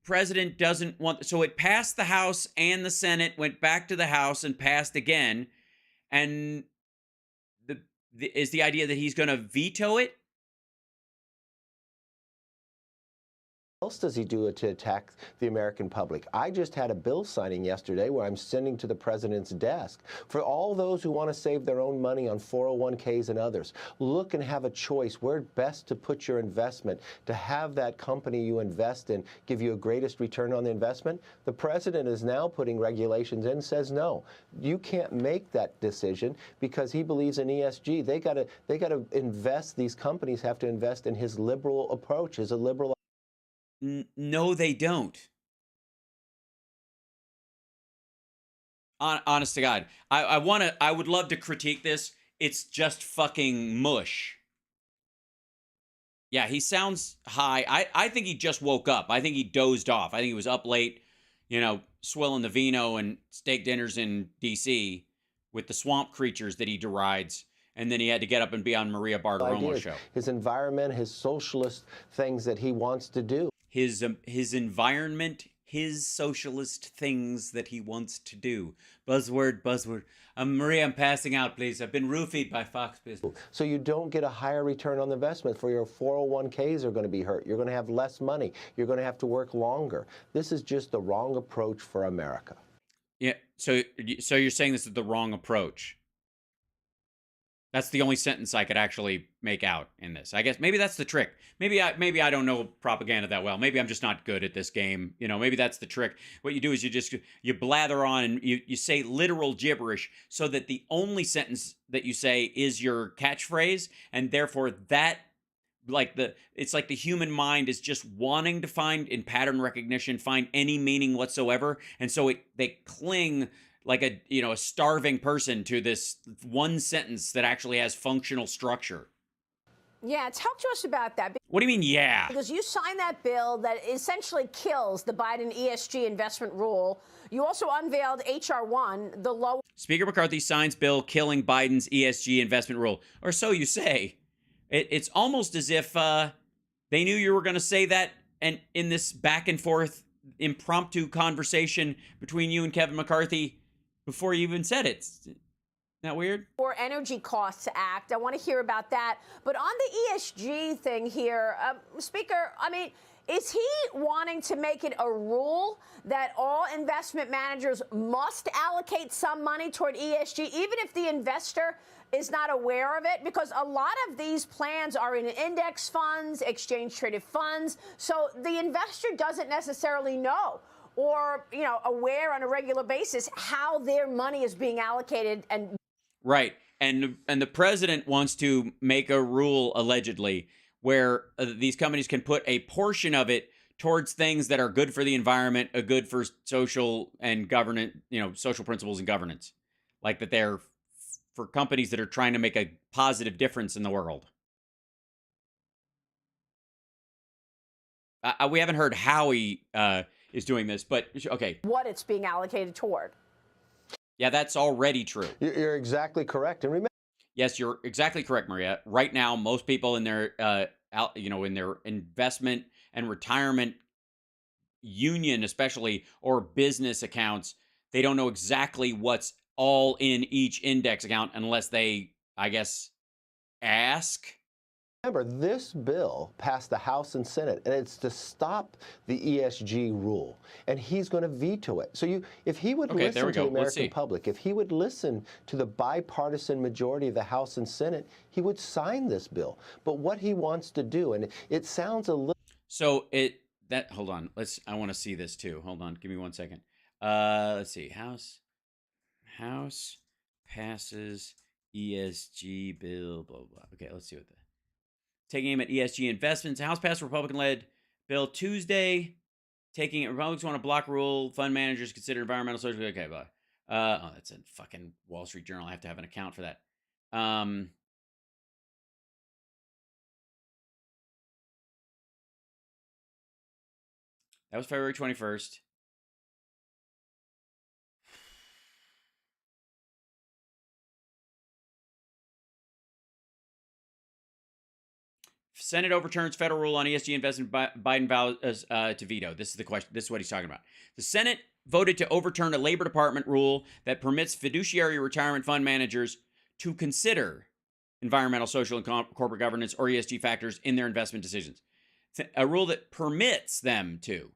president doesn't want. So it passed the House and the Senate, went back to the House and passed again. And is the idea that he's going to veto it? What else does he do to attack the American public? I just had a bill signing yesterday where I'm sending to the president's desk for all those who want to save their own money on 401ks and others. Look and have a choice where best to put your investment to have that company you invest in give you a greatest return on the investment. The president is now putting regulations in, says no, you can't make that decision because he believes in ESG. They got to invest. These companies have to invest in his liberal approach, his liberal. No, they don't. Honest to God, I would love to critique this. It's just fucking mush. Yeah, he sounds high. I think he just woke up. I think he dozed off. I think he was up late, swilling the vino and steak dinners in D.C. with the swamp creatures that he derides. And then he had to get up and be on Maria Bartiromo's show. His environment, his socialist things that he wants to do. His environment, his socialist things that he wants to do. Buzzword. Maria, I'm passing out, please. I've been roofied by Fox Business. So you don't get a higher return on the investment. For your 401ks are going to be hurt. You're going to have less money. You're going to have to work longer. This is just the wrong approach for America. Yeah. So you're saying this is the wrong approach. That's the only sentence I could actually make out in this. I guess maybe that's the trick. Maybe I don't know propaganda that well. Maybe I'm just not good at this game. Maybe that's the trick. What you do is you blather on and you say literal gibberish so that the only sentence that you say is your catchphrase, and therefore that it's like the human mind is just wanting to find in pattern recognition, find any meaning whatsoever, and so they cling like a starving person to this one sentence that actually has functional structure. Yeah, talk to us about that. What do you mean, yeah? Because you signed that bill that essentially kills the Biden ESG investment rule. You also unveiled H.R. 1, the low. Speaker McCarthy signs bill killing Biden's ESG investment rule. Or so you say. It's almost as if they knew you were going to say that, and in this back and forth impromptu conversation between you and Kevin McCarthy before you even said it. Isn't that weird? Or Energy Costs Act. I want to hear about that. But on the ESG thing here, Speaker, is he wanting to make it a rule that all investment managers must allocate some money toward ESG, even if the investor is not aware of it? Because a lot of these plans are in index funds, exchange-traded funds, so the investor doesn't necessarily know or, aware on a regular basis how their money is being allocated. And right. and the president wants to make a rule, allegedly, where these companies can put a portion of it towards things that are good for the environment, good for social and governance, social principles and governance, like that they're for companies that are trying to make a positive difference in the world. We haven't heard how he is doing this, but okay. What it's being allocated toward. Yeah, that's already true. You're exactly correct. And remember, yes, you're exactly correct, Maria. Right now, most people in their, in their investment and retirement union, especially, or business accounts, they don't know exactly what's all in each index account unless they, I guess, ask. this bill passed the House and Senate, and it's to stop the ESG rule, and he's going to veto it. So if he would listen to the American public, if he would listen to the bipartisan majority of the House and Senate, he would sign this bill. But what he wants to do, and it sounds a little... So hold on. I want to see this too. Hold on. Give me 1 second. Let's see. House passes ESG bill, blah, blah. Okay, let's see what taking aim at ESG investments. House passed Republican-led bill Tuesday. Republicans want to block rule. Fund managers consider environmental, social. Okay, blah. Oh, that's a fucking Wall Street Journal. I have to have an account for that. That was February 21st. Senate overturns federal rule on ESG investment. Biden vows to veto. This is the question. This is what he's talking about. The Senate voted to overturn a Labor Department rule that permits fiduciary retirement fund managers to consider environmental, social, and corporate governance or ESG factors in their investment decisions. A rule that permits them to.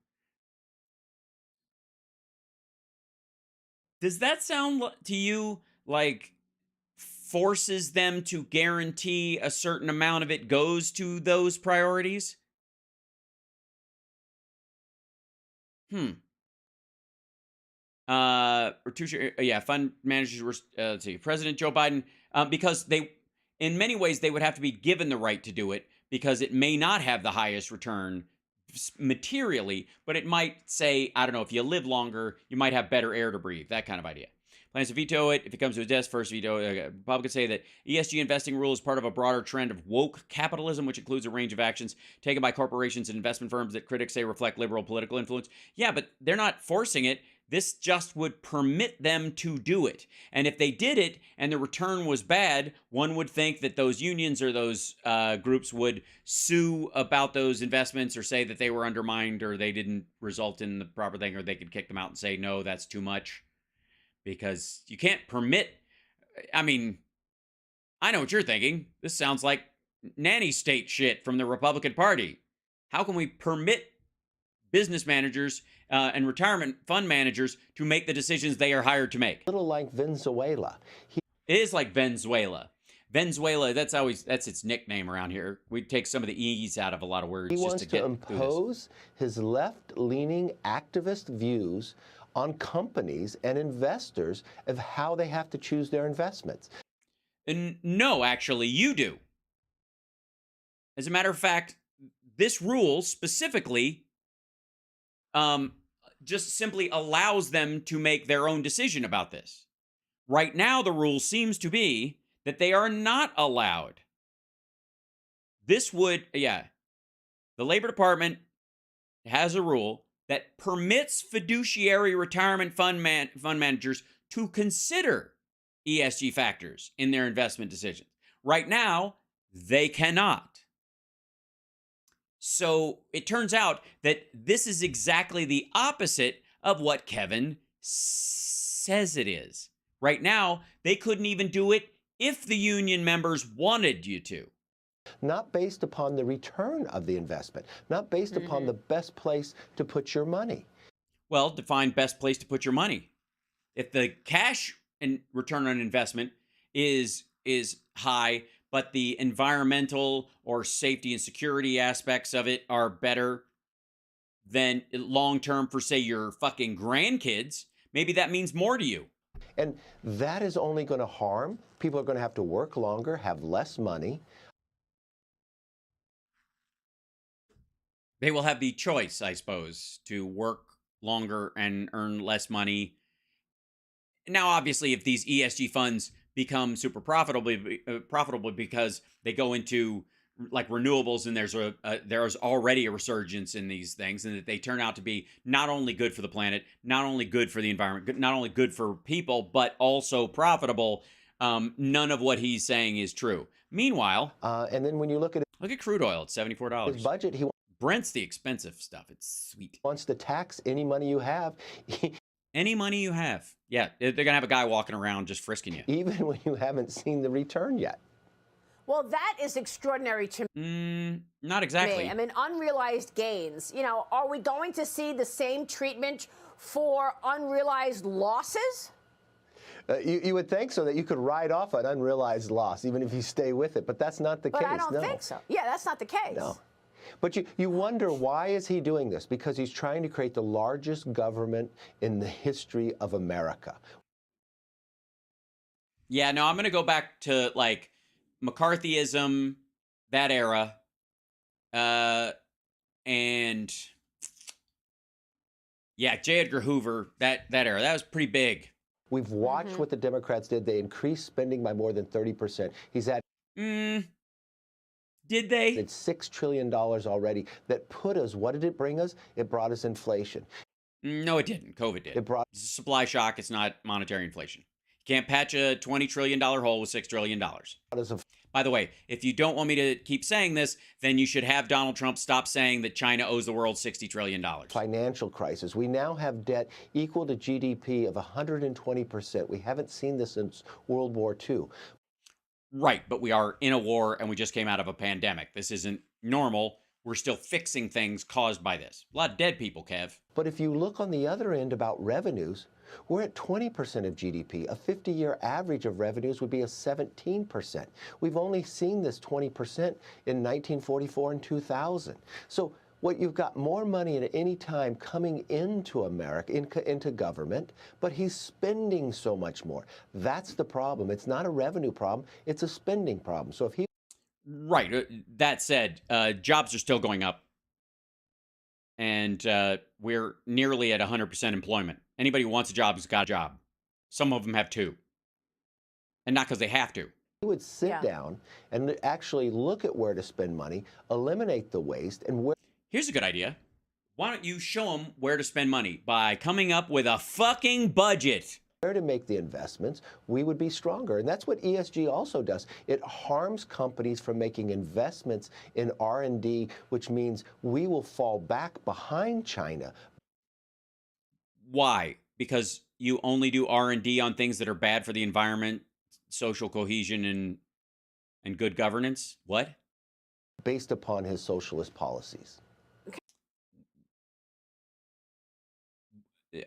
Does that sound to you like forces them to guarantee a certain amount of it goes to those priorities? Fund managers were, let's see, President Joe Biden, because in many ways, they would have to be given the right to do it because it may not have the highest return materially, but it might say, I don't know, if you live longer, you might have better air to breathe, that kind of idea. Plans to veto it if it comes to his desk. First veto. Republicans say that ESG investing rule is part of a broader trend of woke capitalism, which includes a range of actions taken by corporations and investment firms that critics say reflect liberal political influence. Yeah, but they're not forcing it. This just would permit them to do it. And if they did it and the return was bad, one would think that those unions or those groups would sue about those investments or say that they were undermined or they didn't result in the proper thing, or they could kick them out and say, no, that's too much. Because you can't permit, I mean, I know what you're thinking. This sounds like nanny state shit from the Republican Party. How can we permit business managers and retirement fund managers to make the decisions they are hired to make? A little like Venezuela. It is like Venezuela. Venezuela, that's its nickname around here. We take some of the E's out of a lot of words. He wants to impose his left-leaning activist views on companies and investors of how they have to choose their investments. And no, actually, you do. As a matter of fact, this rule specifically just simply allows them to make their own decision about this. Right now, the rule seems to be that they are not allowed. This would, the Labor Department has a rule that permits fiduciary retirement fund managers to consider ESG factors in their investment decisions. Right now, they cannot. So it turns out that this is exactly the opposite of what Kevin says it is. Right now, they couldn't even do it if the union members wanted you to. Not based upon the return of the investment, not based upon the best place to put your money. Well, define best place to put your money. If the cash and return on investment is high, but the environmental or safety and security aspects of it are better than long-term for, say, your fucking grandkids, maybe that means more to you. And that is only going to harm. People are going to have to work longer, have less money. They will have the choice, I suppose, to work longer and earn less money. Now, obviously, if these ESG funds become super profitable because they go into like renewables and there's already a resurgence in these things, and that they turn out to be not only good for the planet, not only good for the environment, not only good for people, but also profitable, none of what he's saying is true. Meanwhile, And then when you look at crude oil at $74. his budget, he Brent's the expensive stuff. It's sweet. wants to tax any money you have, Any money you have. Yeah, they're going to have a guy walking around just frisking you. even when you haven't seen the return yet. Well, that is extraordinary to Not exactly. me. I mean, unrealized gains. You know, are we going to see the same treatment for unrealized losses? You would think so, that you could write off an unrealized loss, even if you stay with it. But that's not the case. But I don't think so. Yeah, that's not the case. No. But you wonder, why is he doing this? Because he's trying to create the largest government in the history of America. Yeah, no, I'm going to go back to like McCarthyism, that era, and yeah, J. Edgar Hoover, that era. That was pretty big. We've watched what the Democrats did. They increased spending by more than 30%. He's at Did they? It's $6 trillion already. That put us, what did it bring us? It brought us inflation. No, it didn't. COVID did. It brought It's a supply shock. It's not monetary inflation. You can't patch a $20 trillion hole with $6 trillion. us a By the way, if you don't want me to keep saying this, then you should have Donald Trump stop saying that China owes the world $60 trillion. financial crisis. We now have debt equal to GDP of 120%. We haven't seen this since World War II. Right, but we are in a war and we just came out of a pandemic. This isn't normal. We're still fixing things caused by this. A lot of dead people, Kev. But if you look on the other end about revenues, we're at 20% of GDP. A 50-year average of revenues would be a 17%. We've only seen this 20% in 1944 and 2000. So what you've got more money at any time coming into America, into government, but he's spending so much more. That's the problem. It's not a revenue problem. It's a spending problem. So if he Right. That said, jobs are still going up. And we're nearly at 100% employment. Anybody who wants a job has got a job. Some of them have two. And not because they have to. would sit down and actually look at where to spend money, eliminate the waste, and where. Here's a good idea. Why don't you show them where to spend money by coming up with a fucking budget? Where to make the investments, we would be stronger. And that's what ESG also does. It harms companies from making investments in R&D, which means we will fall back behind China. Why? Because you only do R&D on things that are bad for the environment, social cohesion, and good governance? What? Based upon his socialist policies.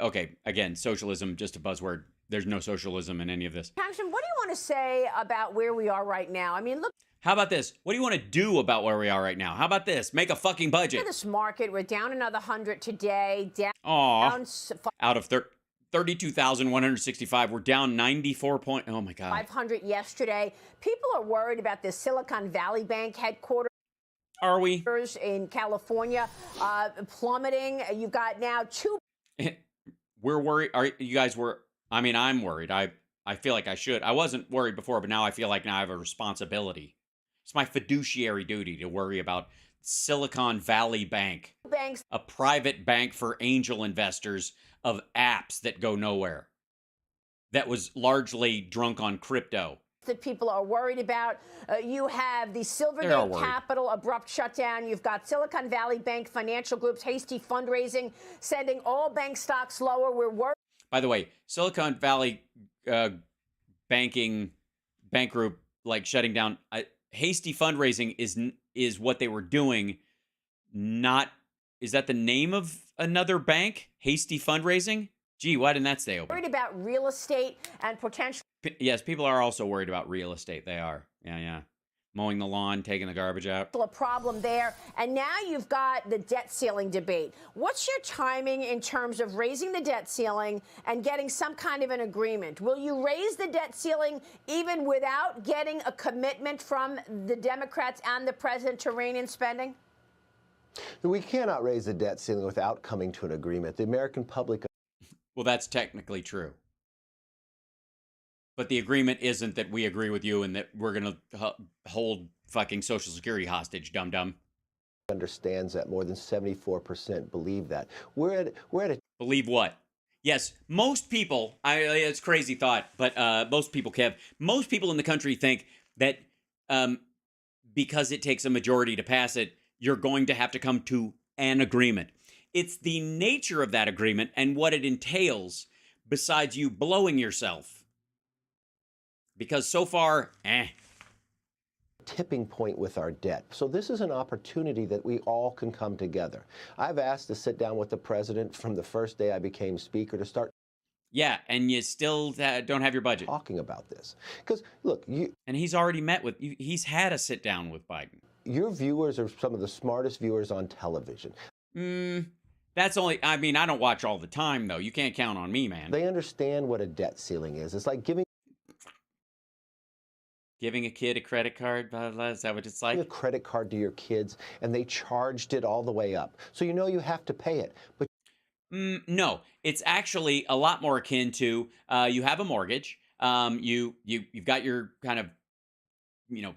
Okay, again, socialism, just a buzzword. There's no socialism in any of this. Congressman, what do you want to say about where we are right now? I mean, look. How about this? What do you want to do about where we are right now? How about this? Make a fucking budget. Look at this market. We're down another 100 today. Down out of 32,165, we're down 94 point. Oh my God. 500 yesterday. People are worried about this Silicon Valley Bank headquarters. Are we? In California, plummeting. You've got now two. We're worried. Are you guys were? I mean, I'm worried. I feel like I should. I wasn't worried before, but now I feel like now I have a responsibility. It's my fiduciary duty to worry about Silicon Valley Bank, a private bank for angel investors of apps that go nowhere, that was largely drunk on crypto. That people are worried about. You have the Silvergate Capital abrupt shutdown. You've got Silicon Valley Bank financial groups hasty fundraising, sending all bank stocks lower. We're worried. By the way, Silicon Valley bank group like shutting down. Hasty fundraising is what they were doing. Not is that the name of another bank? Hasty fundraising. Gee, why didn't that stay open? Worried about real estate and potential. Yes, people are also worried about real estate. They are. Yeah. mowing the lawn, taking the garbage out. A problem there. And now you've got the debt ceiling debate. What's your timing in terms of raising the debt ceiling and getting some kind of an agreement? Will you raise the debt ceiling even without getting a commitment from the Democrats and the president to rein in spending? We cannot raise the debt ceiling without coming to an agreement. The American public. Well, that's technically true. But the agreement isn't that we agree with you and that we're going to hold fucking Social Security hostage, dum-dum. Understands that more than 74% believe that. We're at a Believe what? Yes, most people, it's a crazy thought, but most people, Kev, most people in the country think that because it takes a majority to pass it, you're going to have to come to an agreement. It's the nature of that agreement and what it entails, besides you blowing yourself. Because so far, tipping point with our debt. So this is an opportunity that we all can come together. I've asked to sit down with the president from the first day I became speaker to start. Yeah, and you still don't have your budget. Talking about this. Because, look, and he's already met with, he's had a sit down with Biden. Your viewers are some of the smartest viewers on television. That's only, I mean, I don't watch all the time, though. You can't count on me, man. They understand what a debt ceiling is. It's like giving a kid a credit card, blah, blah, is that what it's like? A credit card to your kids, and they charged it all the way up. So you know you have to pay it. But no, it's actually a lot more akin to you have a mortgage. You've got your kind of,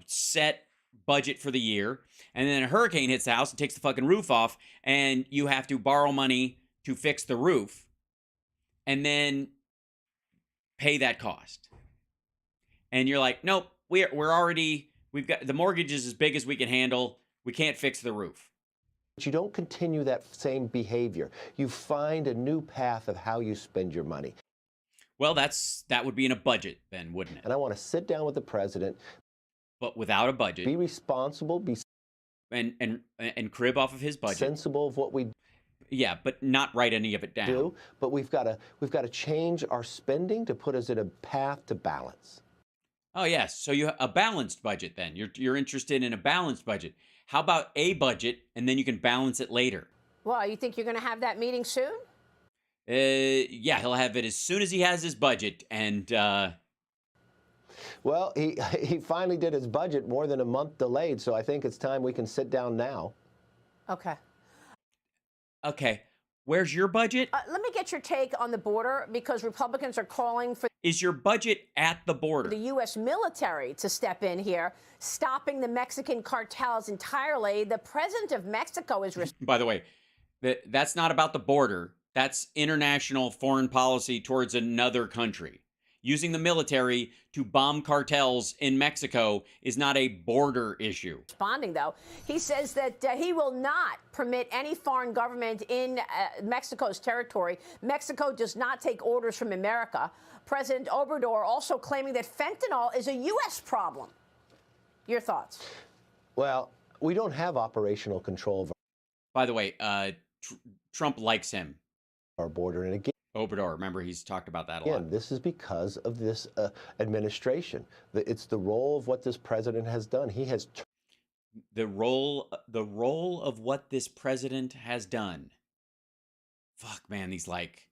set budget for the year, and then a hurricane hits the house and takes the fucking roof off, and you have to borrow money to fix the roof, and then pay that cost. And you're like, nope, we've got the mortgage is as big as we can handle. We can't fix the roof. But you don't continue that same behavior. You find a new path of how you spend your money. Well, that would be in a budget then, wouldn't it? And I want to sit down with the president. But without a budget. Be responsible, and crib off of his budget. Sensible of what we Yeah, but not write any of it down. But we've got to change our spending to put us in a path to balance. Oh yes, so you have a balanced budget then. You're interested in a balanced budget. How about a budget and then you can balance it later? Well, you think you're going to have that meeting soon? Yeah, he'll have it as soon as he has his budget, and well, he finally did his budget more than a month delayed, so I think it's time we can sit down now. Okay. Where's your budget? Let me get your take on the border, because Republicans are calling for... Is your budget at the border? The U.S. military to step in here, stopping the Mexican cartels entirely. The president of Mexico is... By the way, that's not about the border. That's international foreign policy towards another country. Using the military to bomb cartels in Mexico is not a border issue. Responding, though, he says that he will not permit any foreign government in Mexico's territory. Mexico does not take orders from America. President Obrador also claiming that fentanyl is a U.S. problem. Your thoughts? Well, we don't have operational control of By the way, Trump likes him. Our border, and again, Obrador, remember, he's talked about that a lot. Again, this is because of this administration. It's the role of what this president has done. He has the role of what this president has done. Fuck, man, these like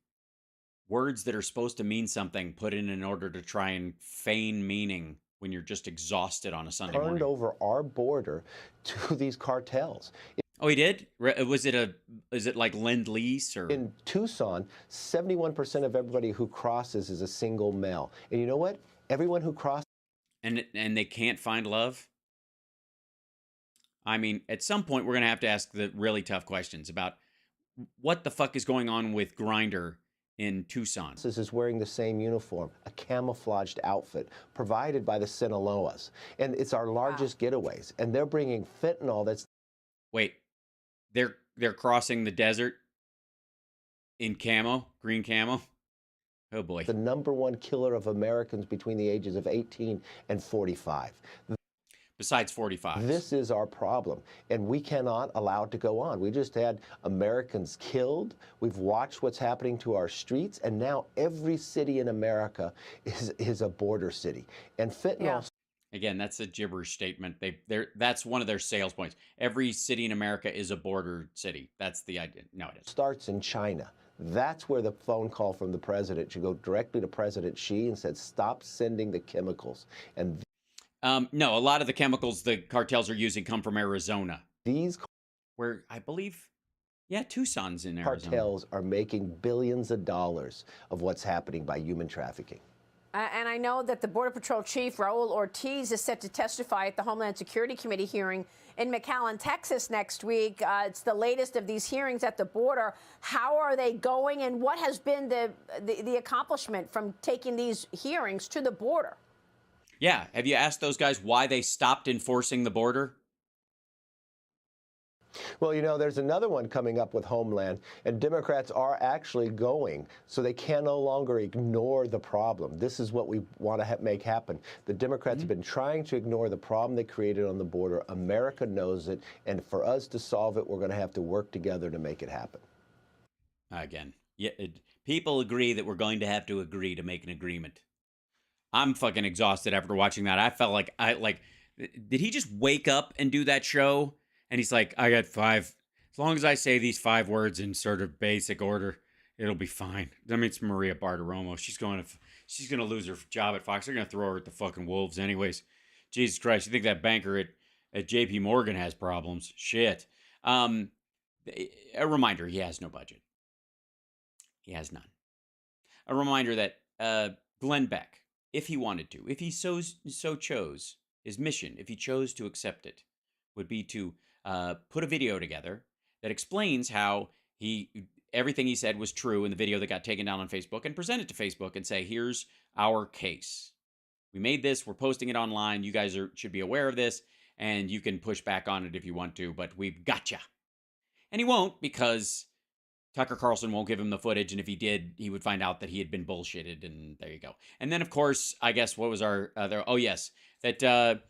words that are supposed to mean something put in order to try and feign meaning when you're just exhausted on a Sunday morning. Turned over our border to these cartels. Oh, he did? Is it like Lend-Lease or? In Tucson, 71% of everybody who crosses is a single male. And you know what? Everyone who crosses. And they can't find love? I mean, at some point, we're going to have to ask the really tough questions about what the fuck is going on with Grindr in Tucson. This is wearing the same uniform, a camouflaged outfit provided by the Sinaloas. And it's our largest getaways. And they're bringing fentanyl that's. Wait. They're crossing the desert in camo, green camo. Oh boy. The #1 killer of Americans between the ages of 18 and 45. Besides 45. This is our problem, and we cannot allow it to go on. We just had Americans killed. We've watched what's happening to our streets, and now every city in America is a border city. And fentanyl. Again, that's a gibberish statement. That's one of their sales points. Every city in America is a border city. That's the idea. No, it isn't. Starts in China. That's where the phone call from the president should go directly to President Xi and said, stop sending the chemicals. And no, a lot of the chemicals the cartels are using come from Arizona, these where I believe, yeah, Tucson's in Arizona. cartels are making billions of dollars of what's happening by human trafficking. And I know that the Border Patrol Chief, Raul Ortiz, is set to testify at the Homeland Security Committee hearing in McAllen, Texas next week. It's the latest of these hearings at the border. How are they going, and what has been the accomplishment from taking these hearings to the border? Yeah. Have you asked those guys why they stopped enforcing the border? Well, you know, there's another one coming up with Homeland, and Democrats are actually going, so they can no longer ignore the problem. This is what we want to make happen. The Democrats have been trying to ignore the problem they created on the border. America knows it, and for us to solve it, we're going to have to work together to make it happen. Again, yeah, people agree that we're going to have to agree to make an agreement. I'm fucking exhausted after watching that. I felt like did he just wake up and do that show? And he's like, I got 5. As long as I say these 5 words in sort of basic order, it'll be fine. I mean, it's Maria Bartiromo. She's going to lose her job at Fox. They're going to throw her at the fucking wolves anyways. Jesus Christ. You think that banker at JP Morgan has problems? Shit. A reminder, he has no budget. He has none. A reminder that Glenn Beck, if he wanted to, if he so chose, his mission, if he chose to accept it, would be to put a video together that explains how everything he said was true in the video that got taken down on Facebook, and present it to Facebook and say, here's our case. We made this. We're posting it online. You guys should be aware of this, and you can push back on it if you want to, but we've gotcha. And he won't, because Tucker Carlson won't give him the footage, and if he did, he would find out that he had been bullshitted, and there you go. And then, of course, I guess, what was our other... Oh, yes. That...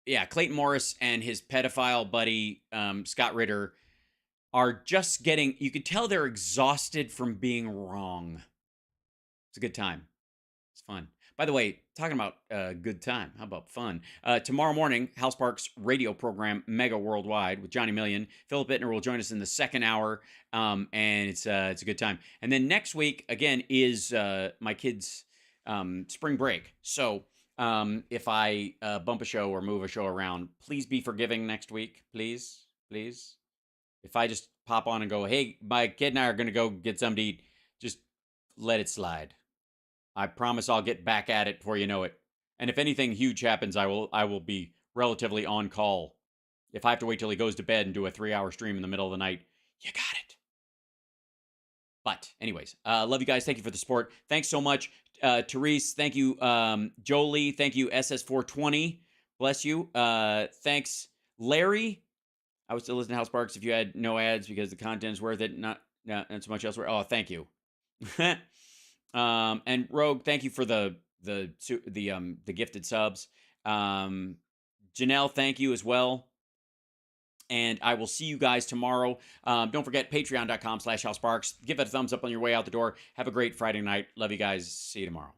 Yeah, Clayton Morris and his pedophile buddy, Scott Ritter, are just getting... You could tell they're exhausted from being wrong. It's a good time. It's fun. By the way, talking about good time, how about fun? Tomorrow morning, Hal Sparks' radio program, Mega Worldwide, with Johnny Million. Philip Bittner will join us in the second hour, and it's a good time. And then next week, again, is my kids' spring break. So... if I bump a show or move a show around, please be forgiving next week. Please, please. If I just pop on and go, hey, my kid and I are going to go get something to eat, just let it slide. I promise I'll get back at it before you know it. And if anything huge happens, I will be relatively on call. If I have to wait till he goes to bed and do a 3-hour stream in the middle of the night, you got it. But anyways, love you guys. Thank you for the support. Thanks so much. Therese, thank you. Jolie, thank you. SS420, bless you. Thanks, Larry. I would still listen to House Sparks if you had no ads because the content's worth it. Not so much elsewhere. Oh, thank you. And Rogue, thank you for the gifted subs. Janelle, thank you as well. And I will see you guys tomorrow. Don't forget, patreon.com/HalSparks. Give it a thumbs up on your way out the door. Have a great Friday night. Love you guys. See you tomorrow.